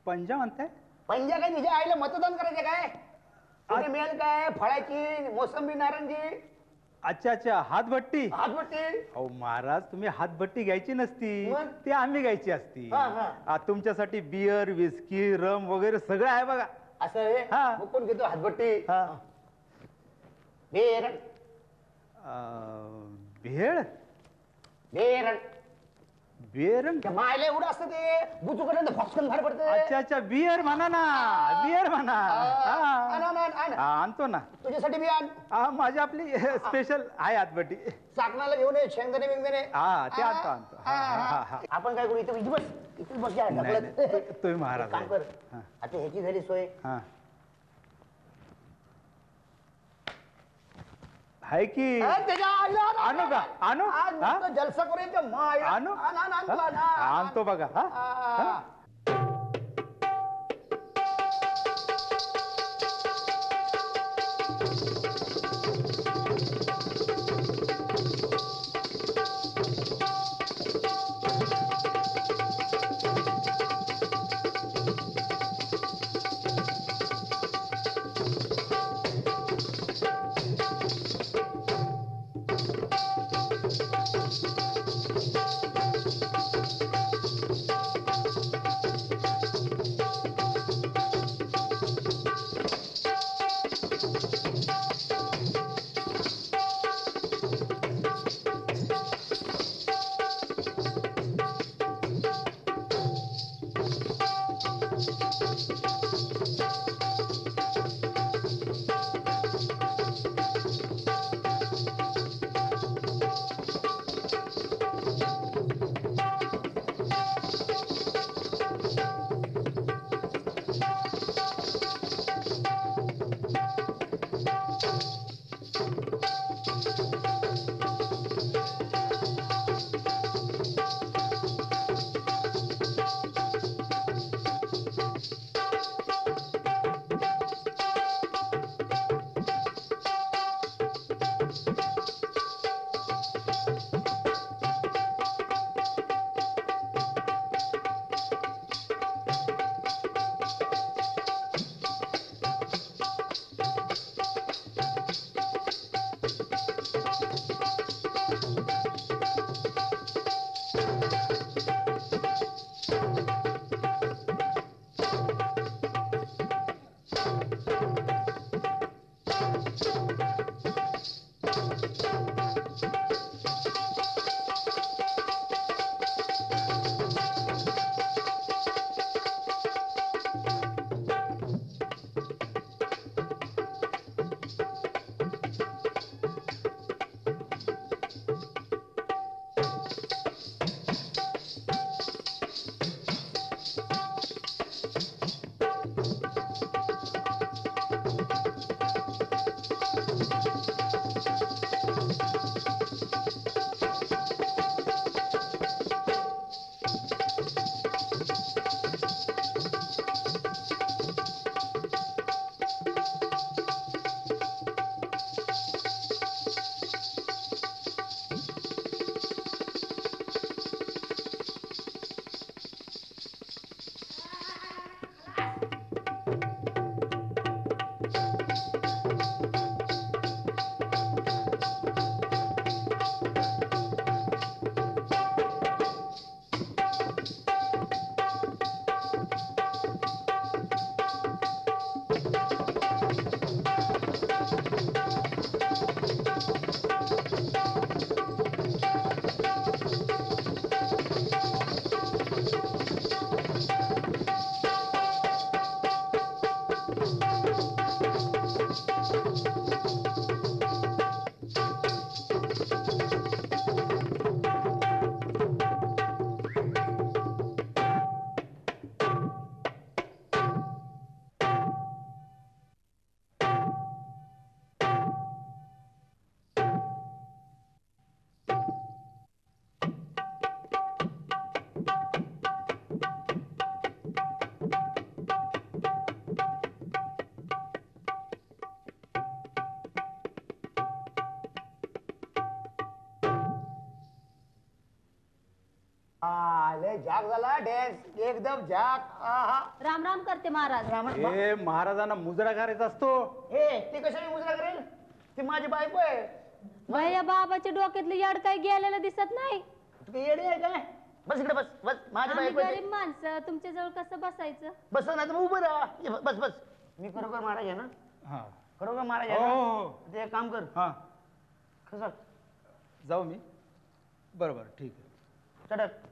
पंजा म्हणताय पंजा काय तुझ्या आईला मतदान करायचं काय कुठे मिळेल काय फळाची मोसंबी नारंगी अच्छा हातभट्टी हातभट्टी अहो महाराज तुम्ही हातभट्टी घ्यायची नसती मग? ती आम्ही घ्यायची असती हा, हा. तुमच्यासाठी बियर विस्की रम वगैरे सगळं आहे बघा असं आहे हा. मग कोण घेतो हातभट्टी हा. बेरड भेळ बेरड बियर त्या मायला एवढं असतं ते बुचूकडे फॉक्सकन बाहेर पडतं अच्छा बियर म्हणा ना बियर म्हणा आण, आण, आण, आण. आणतो ना तुझ्यासाठी मी आण माझी आपली स्पेशल आहे हातभट्टी चाकणाला घेऊन ये शेंगदाणे बिंगदाणे हा ते आणतो हा. आपण काय करू इथं बस इथेच बस या नाही, ढकलत. नाही, तुम्ही महाराज काम कर हा. आता ह्याची झाली सोय हा आहे की त्याच्या आईला आणू का? आणू? आज हा? नुसतं जलसा करून त्या मायला आणू आण, तुला आण. आणतो बघा हा आ. लय झाक झाला डॅन्स एकदम झाक. आहा. राम राम करते महाराज. हे महाराजांना मुजरा करायचा असतो. हे ते कशाने मुजरा करेल? ती माझी बायको आहे. भैया बाबाच्या डोक्यातलं याड काही गेलेलं दिसत नाही. तू काही येडी आहे काय? बस इकडे बस बस माझी आम्ही बायको आहे. गरीब माणसं तुमच्या जवळ कसं बसायचं? बस नाही तर मग उभं राहा. ये बस बस. मी खरोखर महाराज आहे ना? हा खरोखर महाराज आहे हो, ना? हो. ते एक काम कर. हा कसं जाऊ मी. बरोबर ठीक आहे. चटक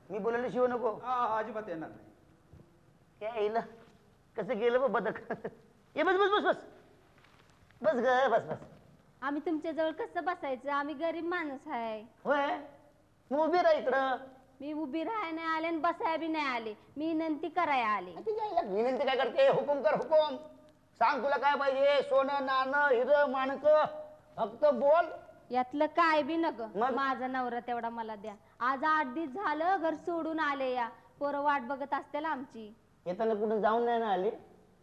मी बोलायला शिव नको. हा अजिबात येणार नाही. काय येईल कसं गेलं बघ बदक. ये बस बस बस बस बस ग बस बस. आम्ही तुमच्या जवळ कसं बसायचं? आम्ही गरीब माणूस आहे. होय मग उभी राहा इकडं. मी उभी राहाय नाही आले आणि बसाय बी नाही आले. मी विनंती कराय आले. विनंती काय करते? हुकुम कर हुकुम. सांग तुला काय पाहिजे? सोनं नाणं हिरं माणकं फक्त बोल. यातलं काय बी नग. मग? माझा नवरा तेवढा मला द्या. आज 8 दिवस झालं घर सोडून आले. या पोरं वाट बघत असतील आमची. येताना कुठे जाऊन नाही ना आली?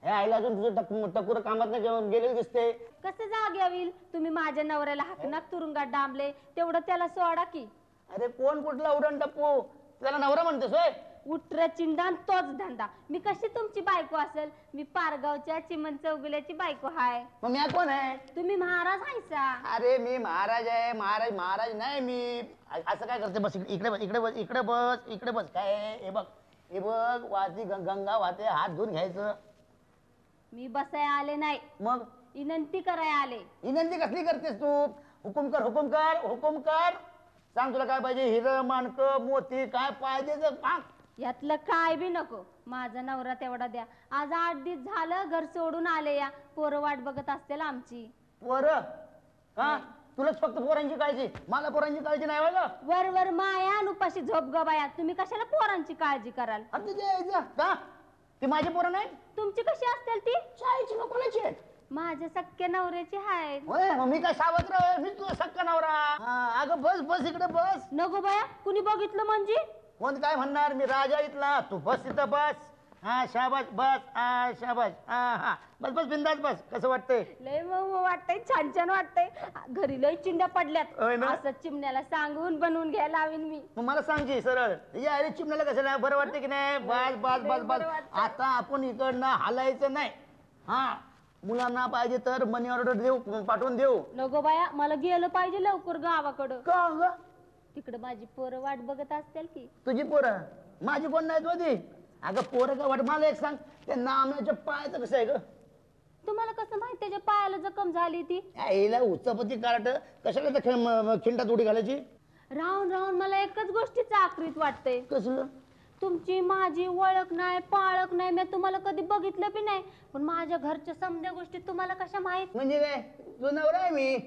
हे आईला अजून तुझं टकुर कामात नाही गेलेलं दिसते. कसं जाग्या होईल? तुम्ही माझ्या नवऱ्याला हाकनाक तुरुंगात डांबले तेवढं त्याला सोडा की. अरे कोण कुठला उडण टप्पू? त्याला नवरा म्हणतेस होय? उठर चिंडान तोच धंदा. मी कशी तुमची बायको असेल? मी पारगावच्या चिमण चौगुल्याची बायको हाय. मग मी कोण आहे? तुम्ही महाराज हायसा. अरे मी महाराज आहे. महाराज महाराज नाही मी. असं काय करते? बस इकडे बस इकडे बस इकडे बस इकडे बस. काय हे बघ हे बघ वाची गंगा वाहते. हात धुवून घ्यायचं. मी बसाय आले नाही. मग विनंती कराय आले. विनंती कसली करतेस तू? हुकुम कर हुकुम कर हुकुम कर. सांग तुला काय पाहिजे? हिरं माणकं मोती काय पाहिजे ते सांग. यातलं काय बी नको. माझा नवरा तेवढा द्या. आज 8 दिवस झालं घर सोडून आले. या पोरं वाट बघत असतील आमची. पोरं हा तुलाच फक्त पोरांची काळजी. मला पोरांची काळजी नाही व्हायला. वर वर माया आणि उपाशी झोप गबाया. तुम्ही कशाला पोरांची काळजी कराल? का ती माझी पोरं नाही? तुमची कशी असतील ती? चायची नको कोणाची आहेत? माझ्या सख्या नवऱ्याची हाय. होय मग मी काय सावत्र आहे? मी तुझा सक्का नवरा. अगं बस बस इकडे बस. नको बाया कुणी बघितलं म्हणजे? कोण काय म्हणणार? मी राजा इथला. तू बस तिथं बस. हा शाबास बस. हा शाबास. हा बस बस बिंदास बस. कसं वाटतंय? लय मग वाटतंय छान छान वाटतंय. घरी लय चिंड्या पडल्यात. होय ना? असं चिमण्याला सांगून बनवून घ्यायला लावीन मी. मग मला सांगची सरळ. या अरे चिमण्याला कसं नाही बरं वाटतं की नाही? बस बस बस बस. बरं वाटतंय. आता आपण इकडनं हालायचं नाही. हा मुलांना पाहिजे तर मनी ऑर्डर देऊ पाठवून देऊ. नको बाया मला गेलं पाहिजे लवकर गावाकडं. का ग? तिकडे माझी पोरं वाट बघत असतील की. तुझी पोरं माझी कोण नाही होती? अगं पोरं का वाट? मला एक सांग त्या नामण्याच्या पायाचं कसं आहे ग? तुम्हाला कसं माहित त्याच्या पायाला जखम झाली ती? आईला उच्चपती कार्ट कशाला त्या खिंडात उडी घालायची? राहून राहून मला एकच गोष्टीचं आखरीत वाटतंय. कसलं? तुमची माझी ओळख नाही पाळख नाही. मी तुम्हाला कधी बघितलं बी नाही. पण माझ्या घरच्या समध्या गोष्टी तुम्हाला कशा माहित? म्हणजे काय तू नवरा आहे मी?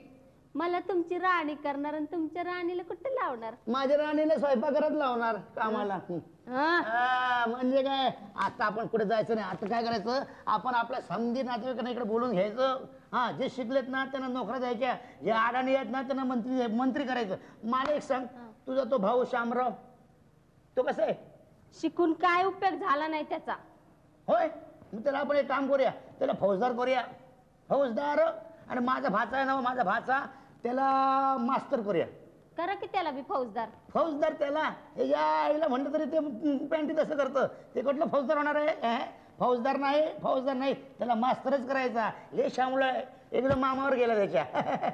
मला तुमची राणी करणार आणि तुमच्या राणीला कुठे लावणार? माझ्या राणीला स्वयंपाकघरात लावणार कामाला. हा? म्हणजे काय आता आपण कुठे जायचं नाही. आता काय करायचं? आपण आपल्या समधी नातेवाईकांना इकडे बोलून घ्यायचं. हा जे शिकलेत ना त्यांना नोकऱ्या द्यायच्या. जे अडाणी आहेत ना त्यांना मंत्री करायचं. मला एक सांग तुझा तो भाऊ शामराव तो कसा आहे? शिकून काय उपयोग झाला नाही त्याचा. होय मग त्याला आपण एक काम करूया. त्याला फौजदार करूया. फौजदार. आणि माझा भाचा आहे ना माझा भाचा त्याला मास्तर करूया. करा की त्याला बी फौजदार. फौजदार त्याला या आईला म्हणलं तरी ते पॅन्टी तसं करतं. ते कुठलं फौजदार होणार आहे? फौजदार नाही फौजदार नाही त्याला मास्तरच करायचा. हे शामुळं एकदम मामावर गेला त्याच्या.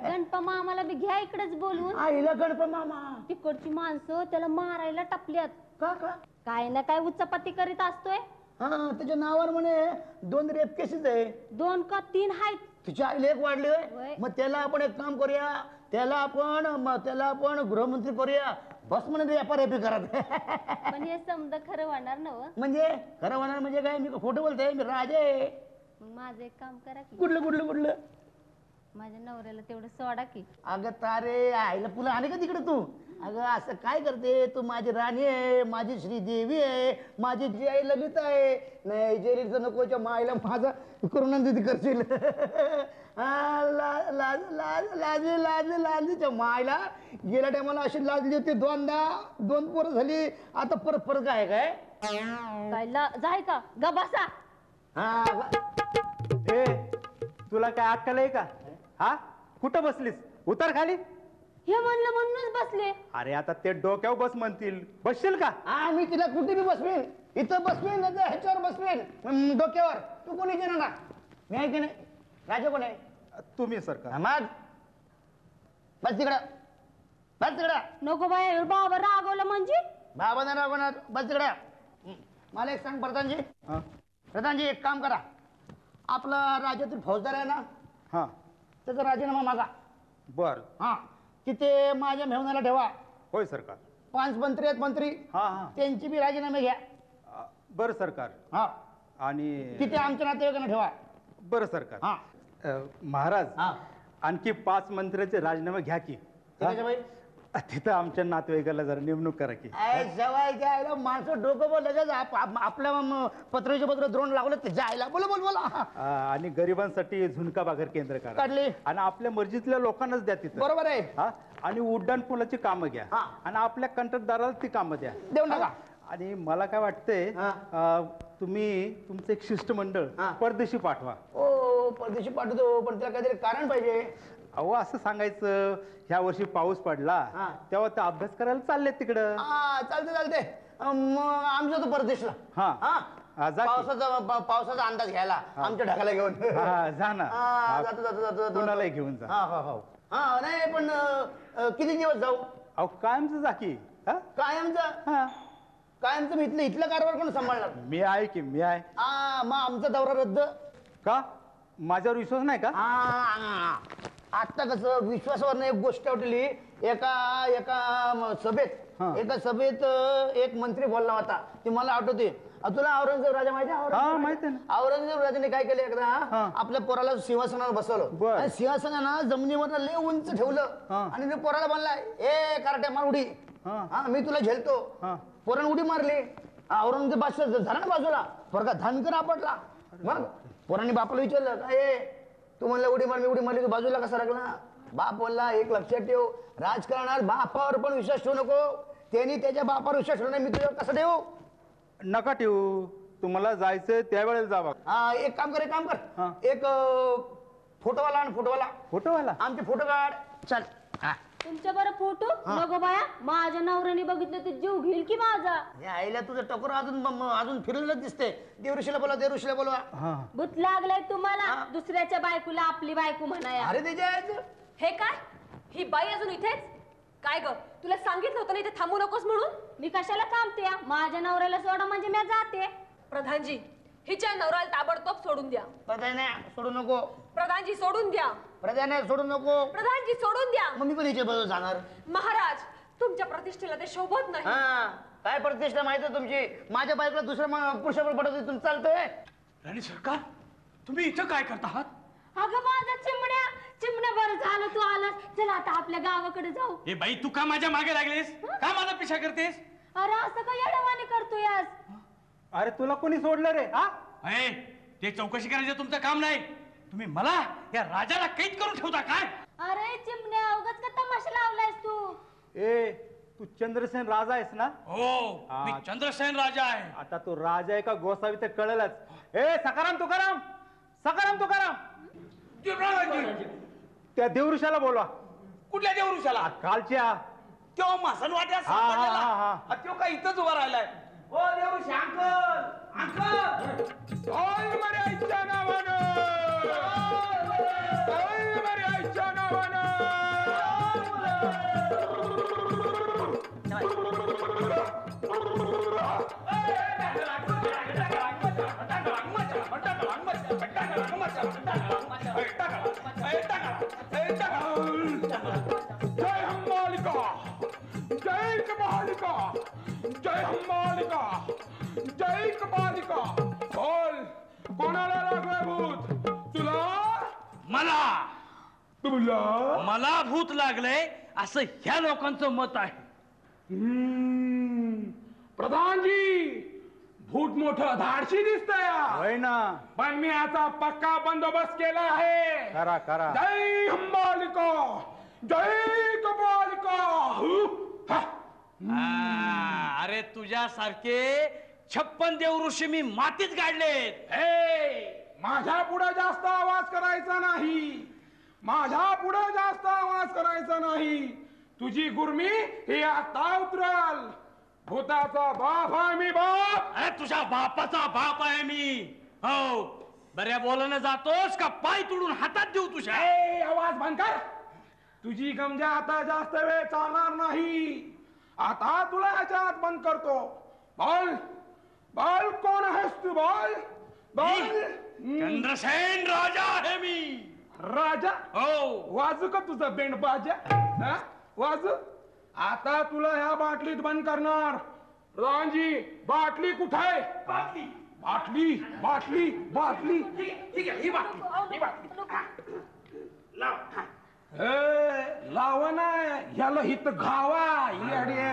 गणपा मामाला बी घ्या इकडेच बोलवून. आईला गणप मामा तिकडची माणसं त्याला मारायला टपल्यात. का का? काय ना काय उच्चपती करीत असतोय. हा त्याच्या नावावर म्हणे 2 रेप केसेस आहे. 2 का 3 आहेत. तिच्या आईला एक वाढली होय. होय. मग त्याला आपण एक काम करूया. त्याला आपण गृहमंत्री करूया. बस म्हणून व्यापार आहे करत. पण हे समजा खरं होणार ना हो? म्हणजे खरं होणार म्हणजे काय? मी खोटं बोलतोय? मी राजा आहे. मग माझं एक काम करा की कुठलं? माझ्या नवऱ्याला तेवढं सोडा की. अगं तारे आईला पुला आले का तिकडे तू? अगं असं काय करते तू? माझी राणी आहे, माझी श्रीदेवी आहे, माझी जी आई ललिता आहे. नाही जेरीचं नकोच्या मायला माझा करुणांती करशील. लाजच्या मायला गेल्या टायमाला अशी लाजली होती. दोन पोरं झाली. आता परत काय काय जाय का ग बसा. ए तुला काय अक्कल आहे का? हा कुठं बसलीस? उतर खाली. हे म्हणलं म्हणूनच बसले. अरे आता ते डोक्यावर बस म्हणतील, बसशील का? मी तिला कुठे बी बसवेन. इथं बसवेन ना ह्याच्यावर बसवेन डोक्यावर. तू कोणी केलं ना? मी आहे की नाही? राजा कोण आहे? तुम्ही सरकार. मग बस तिकडं. नको बाय बाबा रागवलं म्हणजे. बाबा नाही रागवणार. बस तिकडं. मला एक सांग प्रधानजी एक काम करा. आपला राज्यातील फौजदार आहे ना, हा त्याचा राजीनामा मागा. बर. हा तिथे माझ्या मेहनाला ठेवा. होय सरकार. 5 मंत्री आहेत मंत्री, हा त्यांची बी राजीनामे घ्या. बर सरकार. हा आणि तिथे आमच्या नातेवाईकांना ठेवा. बर सरकार. हा महाराज हा आणखी 5 मंत्र्याचे राजीनामे घ्या की. बाई तिथं आमच्या नातेवाईकाला जरा नेमणूक करा की. जवाय घ्यायला माणसं डोकं बोल लगेच आपल्या पत्राचे पत्र द्रोण लागलं ते जायला. बोला आणि गरिबांसाठी झुणका भाकर केंद्र करा काढली. आणि आपल्या मर्जीतल्या लोकांनाच द्या तिथं. बरोबर आहे. हा आणि उड्डाण पुलाची कामं घ्या हा. आणि आपल्या कंत्राटदाराला ती कामं द्या. देऊ नका. आणि मला काय वाटतंय तुम्ही तुमचं एक शिष्टमंडळ हा. परदेशी पाठवा. ओ परदेशी पाठवतो, पण त्याला काहीतरी कारण पाहिजे. अहो असं सांगायचं ह्या वर्षी पाऊस पडला हा. तेव्हा ते अभ्यास करायला चालले तिकडं. चालते मग आम्ही जातो परदेशला. हा. हा जा की. पावसाचा अंदाज घ्यायला आमच्या ढगाला घेऊन. जा ना. जातो कुणालाही घेऊन जा. हा नाही पण किती दिवस जाऊ? अहो कायमच जा की. कायमचं मी इथलं कारभार कोण सांभाळणार? मी आहे की मी आहे. मग आमचा दौरा रद्द का? माझ्यावर विश्वास नाही का? आता कसं विश्वासावर एक गोष्ट उठली. एका सभेत एक मंत्री बोलला होता. ती मला आठवते. तुला औरंगजेब राजा माहिती आहे? माहिती आहे ना. औरंगजेब राजाने काय केलं एकदा आपल्या पोराला सिंहासनावर बसवलं आणि सिंहासनानं जमिनीवर लय उंच ठेवलं आणि ते पोराला म्हणला ए कराटे मार उडी. मी तुला झेलतो. पोरानं उडी मारली. औरंगजेब बादशाह झाला ना बाजूला. पोरगा धनकर आपटला. मग पोरांनी बापाला विचारलं काय तू म्हणलं उडी मार, मी उडी मारली, तू बाजूला कसा लागला? बाप बोलला एक लक्षात ठेव, राजकारणात बापावर पण विश्वास ठेवू नको. त्यांनी त्याच्या बापावर विश्वास ठेवला नाही, मी तुझ्यावर कसं ठेवू? नका ठेवू. तुम्हाला जायचंय त्यावेळेला जावा. एक काम कर एक फोटोवाला आण. फोटोवाला आमचे फोटो काढ. चल. तुमच्या बरं फोटो नको बाया. माझ्या नवऱ्याने बघितलं ते जीव घेईल की माझा. आईला तुझं टकोर अजून फिरलेलं दिसते. देवऋषीला बोलवा. भूत लागलंय तुम्हाला दुसऱ्याच्या बायकोला आपली बायको म्हणाया. अरे त्याच्या हे काय? ही बाई अजून इथेच? काय ग तुला सांगितलं होतं ना इथे थांबू नकोस म्हणून? मी कशाला थांबते? माझ्या नवऱ्याला सोडा म्हणजे मी जाते. प्रधानजी हिच्या नवऱ्याला ताबडतोब सोडून द्या. प्रधान सोडू नको. प्रधानजी सोडून द्या. प्रधान सोडू नको. प्रधानजी सोडून द्या. मग मी पण हिच्या बरोबर जाणार. महाराज तुमच्या प्रतिष्ठेला ते शोभत नाही. काय प्रतिष्ठा माहिती आहे तुमची? माझ्या बायकोला दुसऱ्या पुरुषाबरोबर पडत तुम्ही चालतोय. राणी सरकार तुम्ही इथं काय करता आहात? अगं माझा चिमण्या बरं झालं तू आलास. चला आता आपल्या गावाकडे जाऊ. ए बाई तू का माझ्या मागे लागलीस? का माझा पिछा करतेस? अरे असं का येडवाणी करतोय आज? अरे तुला कोणी सोडलं रे? ते चौकशी करायचं तुमचं काम नाही. तुम्ही मला या राजाला कैद करून ठेवता काय? अरे चिमण्या उगाच का तमाशा लावलायस तू? ए तू चंद्रसेन राजा आहेस ना? हो मी चंद्रसेन राजा आहे. आता तू राजा आहे का गोसावी ते कळलंच. ए सकाराम तुकाराम त्या देवऋषाला बोलवा. कुठल्या देवऋषाला? कालच्या तेव्हा मासन वाट्या सापडलेला. तो काय इथंच उभा राहिलाय? ओ देवऋषी अंकल ओय मरे आईच्या नावानं, ओय मरे आईच्या नावानं. अंबालिका, जय कबालिका, जय अंबालिका, जय कबालिका. बोल, कोणाला लागलाय भूत? तुला? मला तुला? मला भूत लागलंय असं ह्या लोकांचं मत आहे. प्रधानजी, भूत मोठं धाडशी दिसतंय. होय ना. पण मी आता पक्का बंदोबस्त केला आहे. करा करा. जय अंबालिका, जय कबालिका. अरे तुझ्यासारखे 56 देवऋषी मी मातीत काढलेत. हे, माझ्या पुढे जास्त आवाज करायचा नाही. माझ्या पुढे जास्त आवाज करायचा नाही. तुझी गुरमी ही आता उतरल. भूताचा बाप आहे मी, बाप. अरे तुझ्या बापाचा बाप आहे मी. हो, बऱ्या बोलानं जातोस का पाय तोडून हातात देऊ तुझ्या? ए, आवाज बंद कर. तुझी गमजा आता जास्त वेळ चालणार नाही. आता तुला ह्याच्यात बंद करतो. बोल, बोल, कोण आहेस तू? बोल, बोल. चंद्रसेन राजा आहे मी. राजा? हो. वाजू का तुझा बेंड बाजा? हा? वाजू. आता तुला ह्या बाटलीत बंद करणार. रांजी, बाटली कुठे आहे? बाटली, बाटली, बाटली, बाटली. ठीक आहे, ही बाटली, ही बाटली. लाव. लावा ना ह्याला हित घावा. येडे.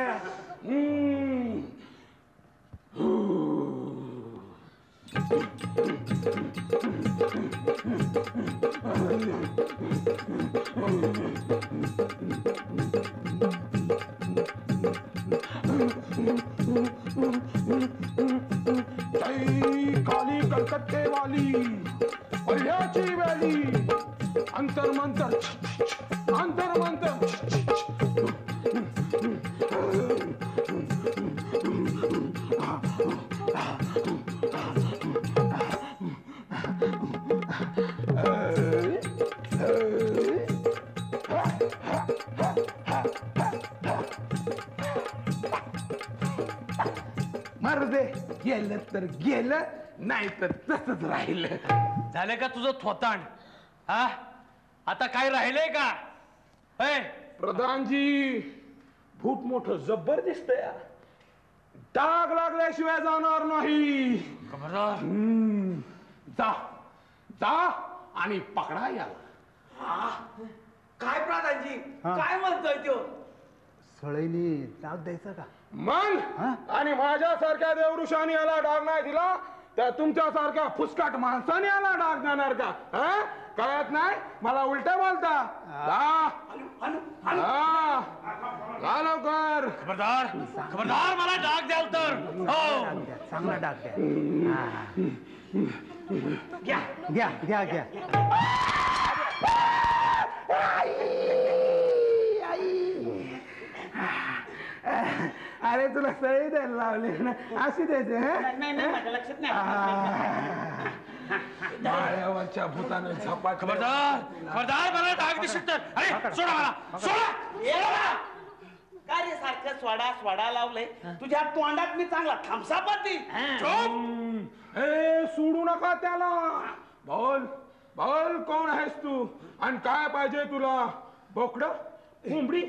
जय काली कलकत्ते वाली, पल्ल्याची वॅली. अंतर मंतर, अंतर मंतर. मर्दे, गेलं तर गेलं, नाही तर तसंच राहिलं. झालं का तुझं थोतांड? हा, आता काय राहिलंय का? प्रधानजी, भूत मोठं जबर दिसतंय. डाग लागल्याशिवाय जाणार नाही. खबरदार. जा, जा आणि पकडा याला. काय प्रधानजी, काय म्हणतोय तो? सळईनी डाग द्यायचा का? मग आणि माझ्यासारख्या देवऋषाने याला डाग नाही दिला तर तुमच्यासारख्या फुसकाट माणसाने याला डाग देणार का? कळत नाही मला उलट बोलता. जा लवकर. खबरदार, खबरदार, मला डाग द्याल तर. हो, चांगला डाग द्या. घ्या घ्या घ्या. अरे तुला सळी द्यायला लावली ना, अशी द्यायचे. माळ्यावरच्या भूताने झपा. खबरदार, खबरदार, मला डाग दिसत तर. अरे सोडा मला, सोडा, सोडा मला. काय रे सारखं स्वाडा स्वाडा लावलंय तुझ्या तोंडात? मी चांगला थांबसापाती. सोडू नका त्याला. बोल, बोल, कोण आहेस तू आणि काय पाहिजे तुला? बोकडं, कोंबडी,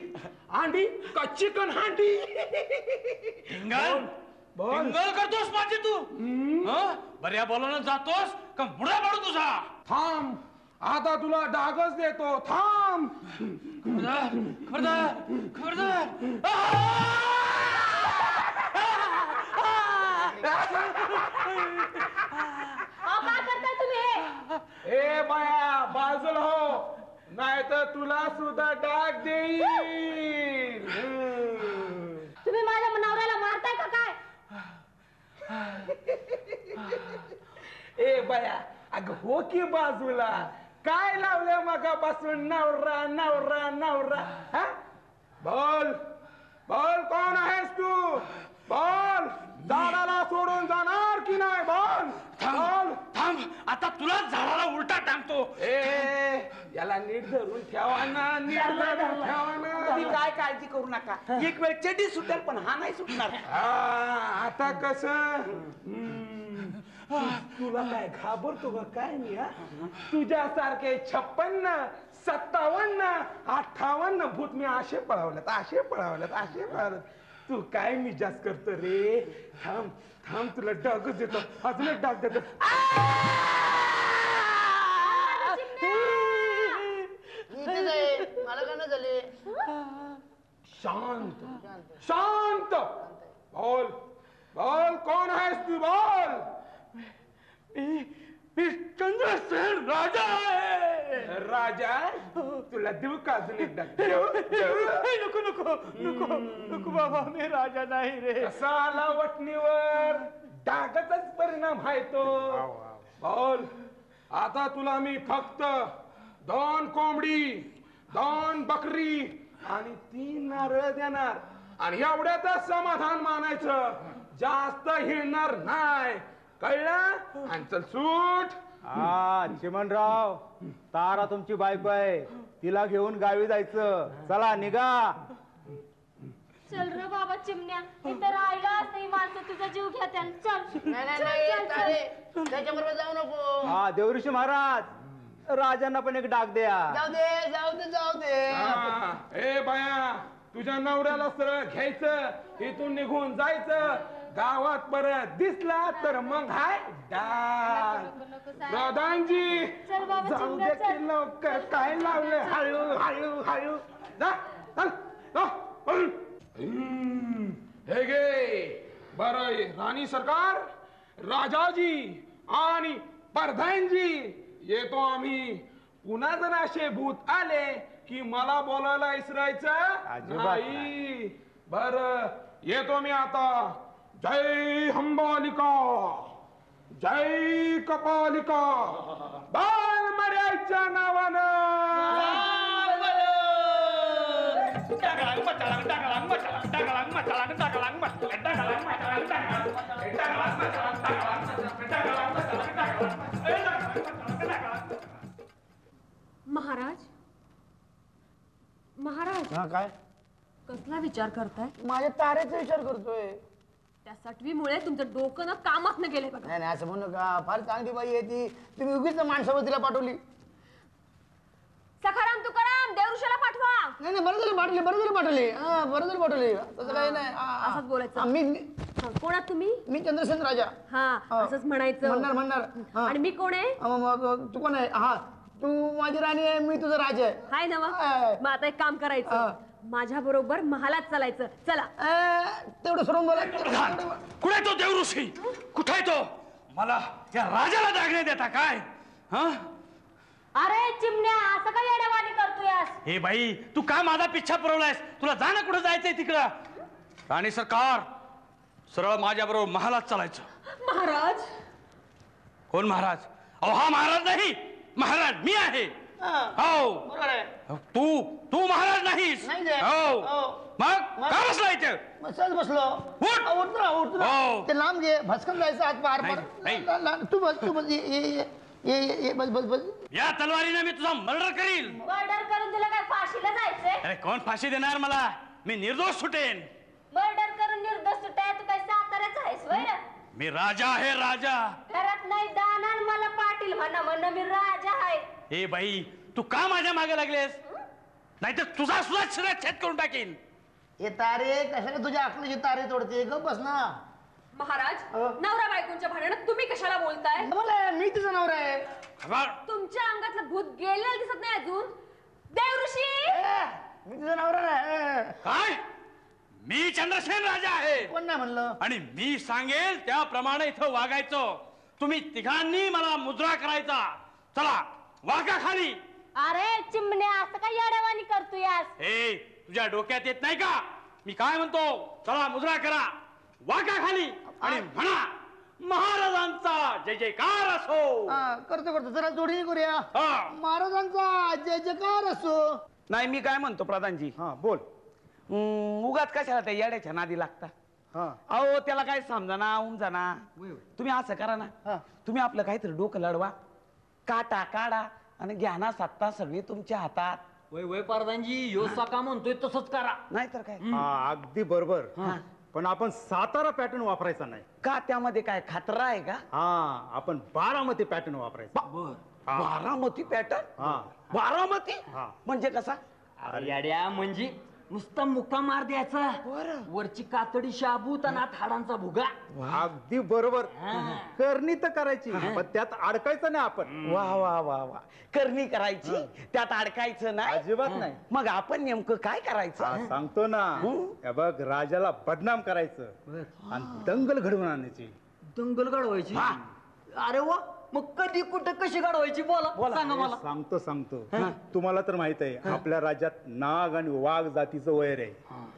अंडी का चिकन हांडी? टिंगल, टिंगल करतोस माझी तू? बऱ्या बोलानं जातोस का मुडा पाडू तुझा? थांब, आता तुला डागच देतो. थांब. खबरदार, खबरदार, खबरदार. काय करताय तुम्ही? ए बाया, बाजूला हो, नाही तर तुला सुद्धा डाग देईल. तुम्ही माझ्या नवऱ्याला मारताय का काय? ए बाया, अग हो की बाजूला. काय लावलं मगापासून नवरा नवरा नवरा? बोल, बोल, कोण आहेस तू? बोल, झाडाला सोडून जाणार की नाही? बोल, बोल. थांब, आता तुला झाडाला उलटा टांगतो. ए, याला नीट धरून ठेवा ना, नीट धरून ठेवा तुम्ही ना. काय काळजी करू नका. एक वेळ चेडी सुटेल पण हा नाही सुटणार. आता कसं? तुला काय घाबरतो का काय मी हा? तुझ्यासारखे 56, 57, 58 भूत मी असे पळावल्यात. तू काय मी जास्त करतो रे? थांब थांब, तुला डागच देतो, अजून एक डाग देतो. मला का नाही झाले? शांत बोल, कोण आहेस तू? बोल. मी चंद्रसेन राजा आहे. राजा? तुला देऊ का अजून एक डाग? नको बाबा, मी राजा नाही रे. कसा आला वटणीवर? डागाचाच परिणाम आहे तो. बोल, आता तुला मी फक्त 2 कोंबडी, 2 बकरी आणि 3 नारळ देणार, आणि एवढ्यातच समाधान मानायचं. जास्त हिळणार नाही, कळलं? आणि चल सूट. चिमणराव, तारा तुमची बायको आहे, तिला घेऊन गावी जायचं. चला निघा. चल रे बाबा चिमण्या, इथं राहिला असते माणसं तुझा जीव घेत्याल. चल नाही, त्याच्याबरोबर जाऊ नको. हा देवऋषी महाराज, राजांना पण एक डाग द्या. जाऊ दे. ए बाया, तुझ्या नवऱ्याला सरळ घ्यायचं, इथून निघून जायचं. गावात परत दिसला तर मग हाय डाग. प्रधानजी, चल बाबा जाऊ चिमण्या, दे चल. की लवकर. काय लावले? हळू जा, चल. हे गे बर, राणी सरकार, राजाजी आणि प्रधानजी, येतो आम्ही. पुन्हा जर असे भूत आले की मला बोलायला इसरायचं नाही. बर, येतो मी आता. जय हंबालिका, जय कपालिका, बाल मर्याच्या नावानं. महाराज, हा काय? कसला विचार करताय? माझ्या तारेचा विचार करतोय. त्या सटवीमुळे तुमचं डोकं ना कामात न गेले बघा. नाही असं म्हणू नका, फार चांगली बाई आहे ती. तुम्ही उगीच माणसावर तिला पाठवली. सखाराम तुकाराम, देवऋषाला पाठवा. नाही, बरं झालं पाठवली. हा, बरं झालं पाठवली. तसं काही नाही. असंच बोलायचं. कोण आहात तुम्ही? मी चंद्रसेन राजा. हा, असंच म्हणायचं. म्हणणार. हा. आणि मी कोण आहे? तू कोण आहे? हा, तू माझी राणी आहे, मी तुझा राजा आहे. हाय ना मग आता एक काम करायचं, माझ्या बरोबर महालात चालायचं. चला. तेवढं सोडून बोला. कुठे तो देवऋषी? कुठे तो? मला त्या राजाला दागणे देता काय? हा, अरे चिमण्या, असं काय येड्यावानी करतोयस? हे बाई, तू का माझा पिच्छा पुरवलायस? तुला जा ना, कुठं जायचंय तिकडं. राणी सरकार, सरळ माझ्या बरोबर महालात चालायचं. महाराज? कोण महाराज? अहो, हा महाराज नाही, महाराज मी आहे. हो, तू महाराज नाहीस. हो, मग का बसला इथे? सहज बसलो. उठ. हो. ते लांब घे, भस्कन जायचं हात पार. तू बस. ये बस. या तलवारीने मी तुझा मर्डर करील. मर्डर करून तुला काय फाशीला जायचंय? अरे कोण फाशी देणार मला? मी निर्दोष सुटेन. मर्डर करून निर्दोष सुटाय, तू काय साताऱ्याच आहेस वय? मी राजा आहे, राजा. घरात नाही दानान मला पाटील म्हणा मी राजा आहे. हे बाई, तू का माझ्या मागे लागलेस? नाहीतर तुझा सुद्धा शिरात छेद करून टाकीन. हे तारे कशाला तुझ्या अकलीचे तारे तोडते? गप बस ना. महाराज, नवरा बायकोंच्या भांडणात तुम्ही कशाला बोलताय? मी तुझा नवरा आहे. तुमच्या अंगातलं भूत गेलेलं दिसत नाही अजून. देवऋषी, मी तुझा नवरा नाही. काय? मी चंद्रसेन राजा आहे. कोण नाही म्हणलं? आणि मी सांगेल त्याप्रमाणे इथं वागायचं. तुम्ही तिघांनी मला मुजरा करायचा. चला, वागा खाली. अरे चिमण्या, असं काय येड्यावानी करतोयस? हे तुझ्या डोक्यात येत नाही का? मी काय म्हणतो? चला, मुजरा करा, वागा खाली आणि म्हणा, महाराजांचा जय जयकार असो. करतो. जरा जोडीने करूया. महाराजांचा जय जयकार असो. नाही, मी काय म्हणतो प्रधानजी? हा बोल. उगाच कशाला त्या येड्याच्या नादी लागता? अहो, त्याला काय समजना उमजना. तुम्ही असं करा ना, तुम्ही आपलं काहीतरी डोकं लढवा, काटा काढा आणि घ्या ना सत्ता सगळी तुमच्या हातात. वय प्रधानजी, यो सका म्हणतोय तसंच करा. नाहीतर काय. अगदी बरोबर. पण आपण सातारा पॅटर्न वापरायचा नाही. का त्यामध्ये काय खतरा आहे का? हा, आपण बारामती पॅटर्न वापरायचा. बारामती पॅटर्न? हा. बारामती हा. म्हणजे कसा? अरे याड्या, म्हणजे नुसता मुक्का मार द्यायचा, वरची कातडी शाबूत आणि आत हाडांचा भुगा. अगदी बरोबर. करणी तर करायची, पण त्यात अडकायचं नाही आपण. वा वा वा वा, करणी करायची, त्यात अडकायचं नाही. अजिबात नाही. मग आपण नेमकं काय करायचं? हा, सांगतो ना. हे बघ, राजाला बदनाम करायचं आणि दंगल घडवून आणायची. दंगल गाडवायची? अरे वा, मग कधी कुठं कशी गाडवायची बोला, सांगा मला. सांगतो. तुम्हाला तर माहित आहे, आपल्या राज्यात नाग आणि वाघ जातीचं वैर आहे.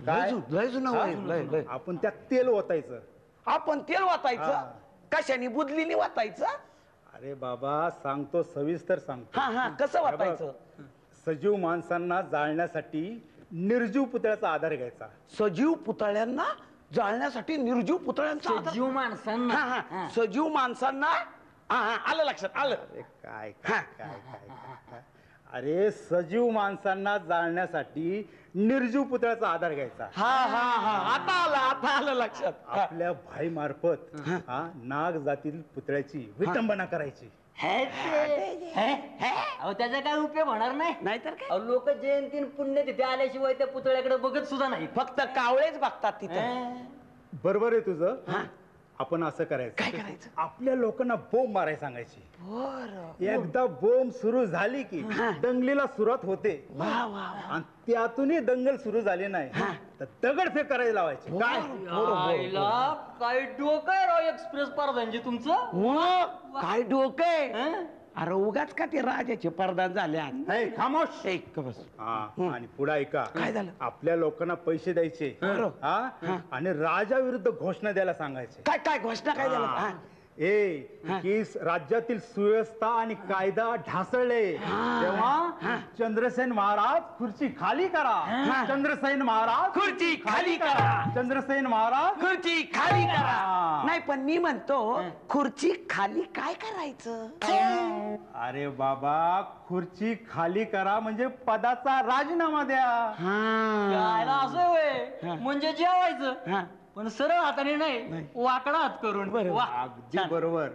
काय? लय जुनं वैर, लय. आपण त्यात तेल ओतायचं. आपण तेल वाटायचं? कशाने? बुदलीने वाटायचं? अरे बाबा, सांगतो, सविस्तर सांगतो. हा, कसं वाटायचं? सजीव माणसांना जाळण्यासाठी निर्जीव पुतळ्याचा आधार घ्यायचा. सजीव पुतळ्यांना जाळण्यासाठी निर्जीव पुतळ्यांचा आधार? सजीव माणसांना? हा, सजीव माणसांना. हा, आलं लक्षात, आलं. अरे काय काय काय काय. अरे, सजीव माणसांना जाळण्यासाठी निर्जीव पुतळ्याचा आधार घ्यायचा. हा, आता आलं लक्षात. आपल्या भाई मार्फत नाग जातील पुतळ्याची विटंबना करायची. अहो, त्याचा काय उपयोग होणार नाही. नाहीतर काय? लोक जयंती पुण्य तिथे आल्याशिवाय त्या पुतळ्याकडे बघत सुद्धा नाही. फक्त कावळेच बघतात तिथे. बरोबर आहे तुझं. आपण असं करायचं. काय करायचं? आपल्या लोकांना बोंब मारायला सांगायची. एकदा बोंब सुरू झाली की दंगलीला सुरुवात होते. आणि त्यातूनही दंगल सुरू झाली नाही तर दगडफेक करायला लावायची. काय? काय डोकं आहे राव एक्सप्रेस पारदानजी तुमचं. काय डोकं? अरे उगाच का ते राजाचे परदान झाले आज. खामोश. बस. आणि पुढे ऐका. काय झालं? आपल्या लोकांना पैसे द्यायचे आणि राजाविरुद्ध घोषणा द्यायला सांगायचे. काय घोषणा काय झालं? की राज्यातील सुव्यवस्था आणि कायदा ढासळले तेव्हा चंद्रसेन महाराज खुर्ची खाली करा. चंद्रसेन महाराज खुर्ची खाली करा. चंद्रसेन महाराज खुर्ची खाली करा. नाही, पण मी म्हणतो खुर्ची खाली काय करायचं? अरे बाबा, खुर्ची खाली करा म्हणजे पदाचा राजीनामा द्या. असं म्हणजे जेवायचं, पण सरळ हाताने नाही, वाकडा हात करून. अगदी बरोबर.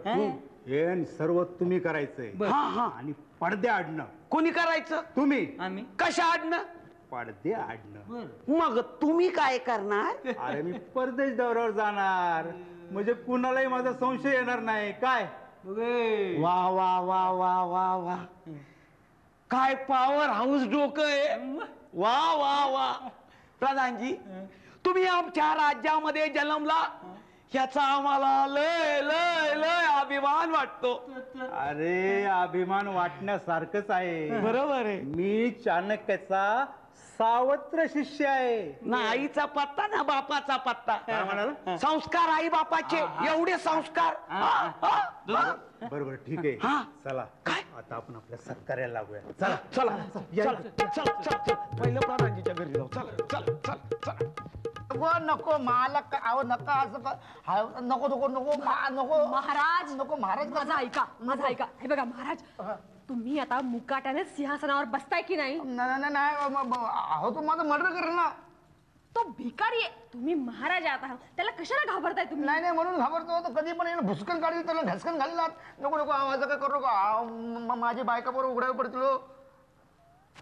हे सर्व तुम्ही करायचंय. आणि पडदे आडणं कोणी करायचं? तुम्ही. आम्ही कशा आडणं? पडदे आडणं. मग तुम्ही काय करणार? अरे, मी परदेश दौऱ्यावर जाणार म्हणजे कुणालाही माझा संशय येणार नाही. काय? वा वा वा वा वा वा, काय पॉवर हाऊस डोकं आहे. वा वा वा. प्रधानजी, तुम्ही आमच्या राज्यामध्ये जन्मला याचा आम्हाला लय लय लय अभिमान वाटतो. अरे, अभिमान वाटण्यासारखंच आहे. बरोबर आहे. मी चाणक्याचा सावत्र शिष्य आहे. ना आईचा पत्ता ना बापाचा पत्ता. संस्कार आई बापाचे एवढे संस्कार. बरोबर, ठीक आहे. चला, काय? आता आपण आपल्या सत्कार्याला लागूया. चला चला चला, पहिलं प्रधानजीच्या घरी जाऊ. चला. नको मला अहो नका असं नको नको नको नको महाराज, नको महाराज. माझा ऐका. हे बघा महाराज, तुम्ही आता मुकाट्याने सिंहासनावर बसताय की नाही? नाही अहो, तो माझं मर्डर करेल ना. तो भिकारी आहे, तुम्ही महाराज आहात, त्याला कशाला घाबरताय तुम्ही? नाही म्हणून घाबरतो. तर कधी पण भुसकन काढील, त्याला ढसकन घालील. नको आवाज काय करू नका. माझी बायका बरोबर उघडायला पडतील.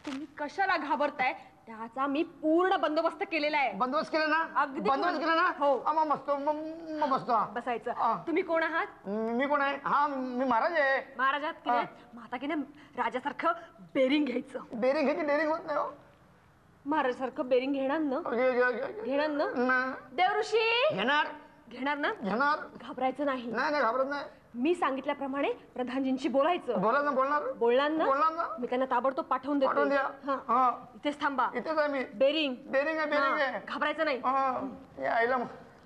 तुम्ही कशाला घाबरताय? त्याचा मी पूर्ण बंदोबस्त केलेला आहे. बंदोबस्त केला ना? अगदी बंदोबस्त केला ना? हो. मग बसतो. बसायचं. तुम्ही कोण आहात? मी कोण आहे? मी महाराज आहे. महाराज आहात की नाही? आता की नाही राजासारखं बेरिंग घ्यायचं. बेरिंग घ्यायची, डेरिंग होत नाही. महाराजासारखं बेरिंग घेणार ना? घेणार ना? देवऋषी घेणार ना? घाबरायचं नाही. नाही घाबरत नाही. मी सांगितल्याप्रमाणे प्रधानजींशी बोलायचं. बोलणार ना? मी त्यांना ताबडतोब पाठवून देते. इथेच थांबा. इथेच आहे मी. बेरिंग आहे. घाबरायचं नाही. आईला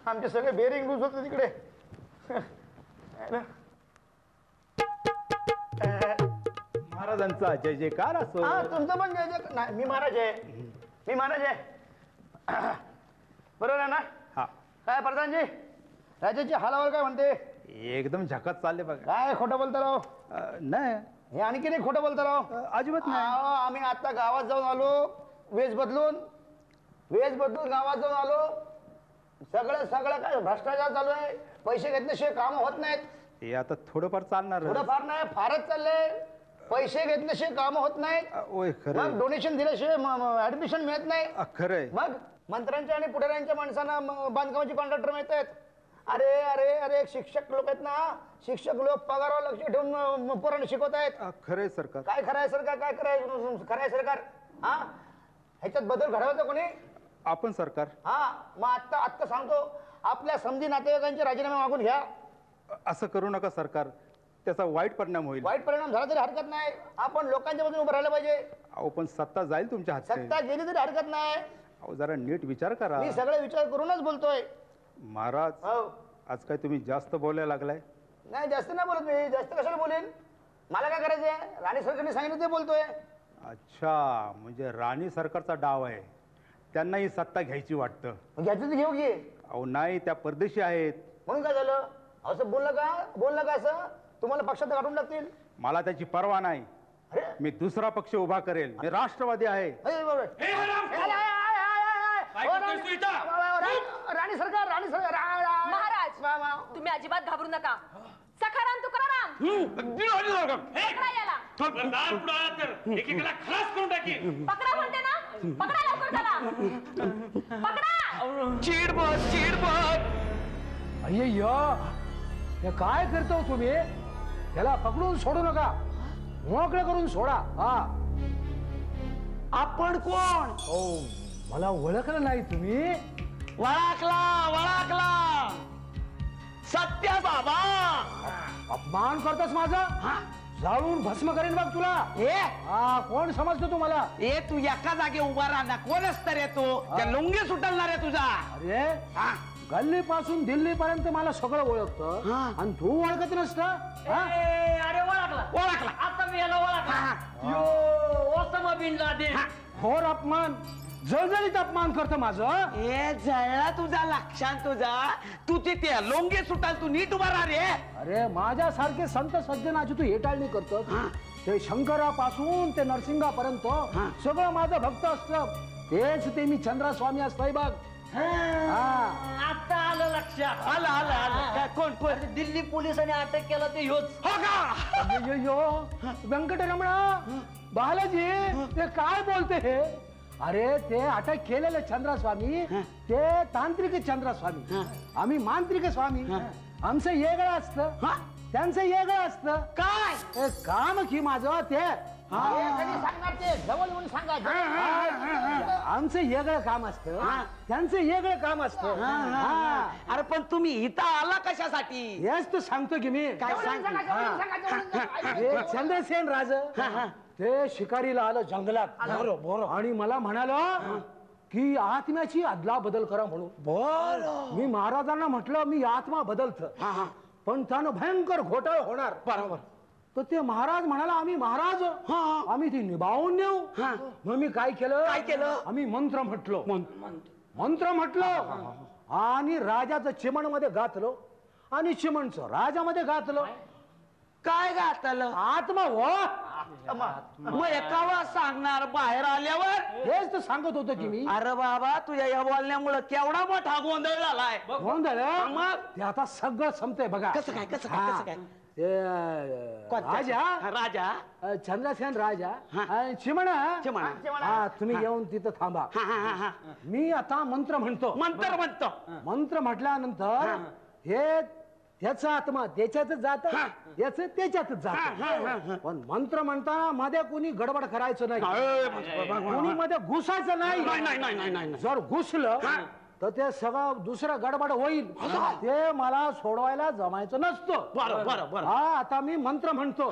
आमचे सगळे बेरिंग लूज होते तिकडे. महाराजांचा जय जयकार असो. तुमचं पण जय जय. नाही, मी महाराज आहे. बरोबर आहे ना? काय प्रधानजी, राजाची हालावर काय म्हणते? एकदम झकात चालले बघा. काय खोटं बोलता राव? नाही, हे आणखी नाही खोटं बोलता राव. अजिबात नाही. आम्ही आता गावात जाऊन आलो, वेश बदलून गावात जाऊन आलो. सगळं सगळं काय भ्रष्टाचार चालू आहे. पैसे घेतल्याशिवाय काम होत नाहीत. हे आता थोडंफार चालणार. थोडंफार नाही, फारच चाललंय. पैसे घेतल्याशिवाय काम होत नाहीत. ओय खरं मग डोनेशन दिल्याशिवाय ऍडमिशन मिळत नाही. खरंय. मग मंत्र्यांच्या आणि पुढाऱ्यांच्या माणसांना बांधकामाची कॉन्ट्रॅक्टर मिळत आहेत. अरे अरे अरे शिक्षक लोक आहेत ना, शिक्षक लोक पगारावर लक्ष ठेवून पोरांना शिकवत आहेत. खरंय सरकार. काय खरंय सरकार, काय खरंय सरकार? हा, ह्याच्यात बदल घडवायचा कोणी? आपण सरकार. हा, मग आत्ता आत्ता सांगतो, आपल्या समधी नातेवाईकांचे राजीनामे मागून घ्या. असं करू नका सरकार, त्याचा वाईट परिणाम होईल. वाईट परिणाम झाला तरी हरकत नाही. आपण लोकांच्या बाजूने उभं राहिलं पाहिजे. अहो पण सत्ता जाईल तुमच्या हातात. सत्ता गेली तरी हरकत नाही. अहो जरा नीट विचार करा. मी सगळे विचार करूनच बोलतोय. महाराज हो, आज काय तुम्ही जास्त बोलायला लागलाय? नाही जास्त नाही बोलत मी. जास्त कशाला बोलेन? मला काय करायचंय? राणी सरकारने सांगितलं ते बोलतोय. अच्छा, म्हणजे राणी सरकारचा डाव आहे, त्यांना ही सत्ता घ्यायची वाटतं. मग घ्यायचं तर घेऊ घे. अहो नाही, त्या परदेशी आहेत. म्हणून काय झालं? असं बोललं का असं तुम्हाला पक्षात काढून टाकतील? मला त्याची पर्वा नाही. अरे मी दुसरा पक्ष उभा करेल. मी राष्ट्रवादी आहे. अरे बाबा. राणी सरकार, राणी सरकार. महाराज तुम्ही अजिबात घाबरू नका. सखाराम तुकाराम पकडा याला. एकेकाला खलास करून टाकी. पकडा म्हणते ना, पकडा लवकर त्याला. पकडा. चिडबट अय्य, हे काय करतो तुम्ही? त्याला पकडून सोडू नका, मोकळं करून सोडा. हा, आपण कोण? ओ, मला ओळखलं नाही तुम्ही? वळाकला सत्य बाबा. अपमान करतोस माझा? जाळून भस्म करेन बघ तुला. हा, कोण समजतो तुम्हाला? तू एका जागे उभा राहणार. कोण असतं रे तू? त्या लुंगी सुटलणार आहे तुझा. अरे गल्ली पासून दिल्ली पर्यंत मला सगळं ओळखतं आणि तू ओळखत नसत. अरे ओळखला आता मी याला ओळखला. यो ओसामा बिन लादेन. घोर अपमान, जळजळीत अपमान करतं माझं. जळला तुझा लक्षात तुझा. तू तिथे लोंगे सुटाल, तू नीट उभा राहा रे. अरे माझ्यासारखे संत सज्जनाची तू हेटाळणी करतो. ते शंकरापासून ते नरसिंगापर्यंत सगळं माझं भक्त असतं. तेच ते मी चंद्रस्वामी असतोय बघ. आता आलं लक्षात. आलं कोण? दिल्ली पोलिसांनी अटक केला ते ह्योच. हो का? व्यंकटरमणा, बालाजी, ते काय बोलते हे? अरे ते अटक केलेले चंद्रस्वामी ते तांत्रिक चंद्रस्वामी, आम्ही मांत्रिक स्वामी. आमचं वेगळं असतं, त्यांचं वेगळं असतं. काय काम की माझं ते सांगणार ते जवळ येऊन सांगा. आमचं वेगळं काम असतं, त्यांचं वेगळं काम असतं. अरे पण तुम्ही इथं आला कशासाठी? हेच तर सांगतो की मी. काय सांग? हे चंद्रसेन राज ते शिकारीला आलं जंगलात आणि मला म्हणालो की आत्म्याची अदला बदल करा म्हणून. मी महाराजांना म्हटलं मी आत्मा बदलत, पण त्यानं भयंकर घोटाळा होणार. बरोबर. तर ते महाराज म्हणाला आम्ही महाराज आम्ही ती निभावून नेऊ. मग मी काय केलं? आम्ही मंत्र म्हटलं आणि राजाचं चिमण मध्ये घातलो आणि चिमणचं राजामध्ये घातलं. काय घातलं? आत्मा हो. मग एकावा सांगणार बाहेर आल्यावर? हेच तर सांगत होतो की मी. अरे बाबा तुझ्या या बोलण्यामुळे केवढा मोठा गोंधळ झालाय. गोंधळ मग ते आता सगळं संपतंय बघा. कसं काय? राजा चंद्रसेन राजा चिमणा. तुम्ही येऊन तिथं थांबा. मी आता मंत्र म्हणतो. मंत्र म्हटल्यानंतर हे त्याचा आत्मा त्याच्यातच जात, याच त्याच्यातच जात. पण मंत्र म्हणताना मध्ये कोणी गडबड करायचं नाही, कोणी मध्ये घुसायचं नाही. जर घुसलं तर ते सगळं दुसरं गडबड होईल. ते मला सोडवायला जमायचं नसतं. बरोबर. आता मी मंत्र म्हणतो.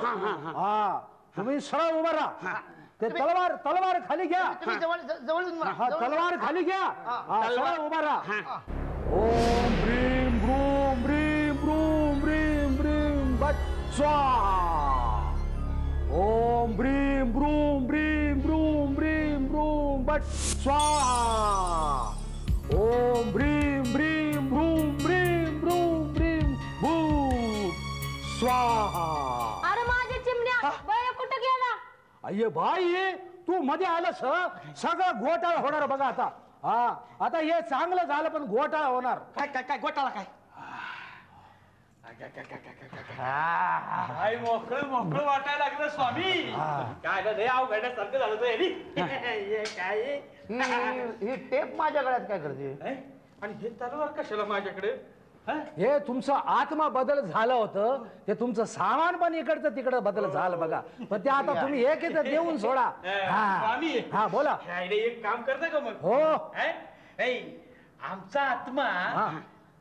तुम्ही सरळ उभं राहा. ते तलवार खाली घ्या. तलवार खाली घ्या. सरळ उभा राहा. ओम भ्रीम भ्रूम भ्रीम भ्रूम भ्रीम भ्रीम भट स्वाहा. ओम भ्रीम भ्रूम भ्रीम भ्रूम भ्रीम भ्रूम भट स्वाहा. ओम भ्रीम भ्रीम भ्रूम भ्रीम भ्रूम भ्रीम भूत स्वाहा. अरे माझ्या चिमण्या बया कुठं गेला? अय्ये बाई तू मध्ये आलंस, सगळं घोटाळा होणार बघा आता. हा आता हे चांगलं झालं पण घोटाळा होणार. काय काय काय घोटाळा काय? काय मोकळं मोकळं वाटायला लागलं स्वामी. काय लय अवघडण्यासारखं झालं तो यांनी. हे काय ही टेप माझ्या गळ्यात काय करते? आणि हे तलवार कशाला माझ्याकडे? हे तुमचं आत्मा बदल झालं होतं, ते तुमचं सामान पण इकडचं तिकडं बदल झालं बघा. पण ते आता तुम्ही एक इथं देऊन सोडा. स्वामी हा बोला. एक काम करता का मग? हो आमचा आत्मा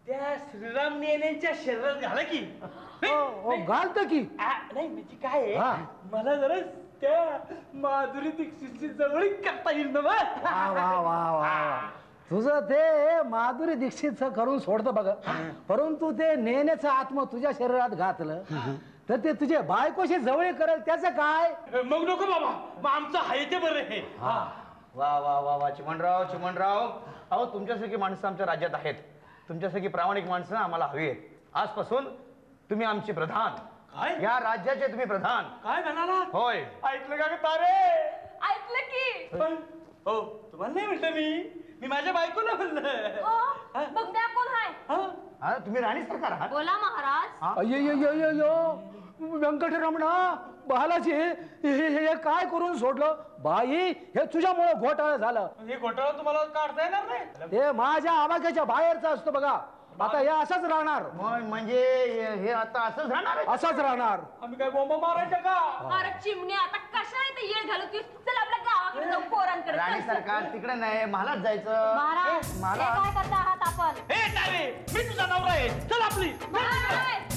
त्या श्रीराम नेनेच्या शरीरात घाला की. घालत की नाही म्हणजे काय मला जरा त्या माधुरी दीक्षितची जवळीक करता येईल ना. वा वा वा वा. तुझं ते माधुरी दीक्षितचं करून सोडतं बघ, परंतु ते नेण्याचं आत्मा तुझ्या शरीरात घातलं तर ते तुझे बायकोशी जवळ करेल त्याचं काय? मग नको बाबा, मग आमचं आहे ते बरं आहे. वा वा वा वा चिमणराव चिमणराव, अहो तुमच्यासारखी माणसं आमच्या राज्यात आहेत. तुमच्यासारखी प्रामाणिक माणसं आम्हाला हवी आहेत. आजपासून तुम्ही आमचे प्रधान. काय? या राज्याचे तुम्ही प्रधान. काय म्हणाला? होय. ऐकलं का तारे? ऐकलं की. हो तुम्हाला नाही म्हटलं मी माझ्या बायकोला म्हणलं. मग म्या कोण हाय? तुम्ही राणी सरकार आहात. बोला महाराज. अय्यो व्यंकटरमणा बालाजी, हे काय करून सोडलं? बाई हे तुझ्यामुळे घोटाळा झालं. हे घोटाळा तुम्हाला काढता येणार नाही. ते माझ्या आवाक्याच्या बाहेरचा असतो बघा. आता हे असंच राहणार. म्हणजे हे आता असंच राहणार आहे? असंच राहणार. आम्ही काय बोंबा मारायच्या का? अरे चिमणे, आता कशा इथे येळ घालू की? चल आपल्या गावाकडे जाऊ, पोरांकडे. राणी सरकार तिकडे नाही, मलाच जायचं. महाराज, हे काय करता आहात आपण? हे तारे, मी तुझा नवरा आहे. चल आपली. महाराज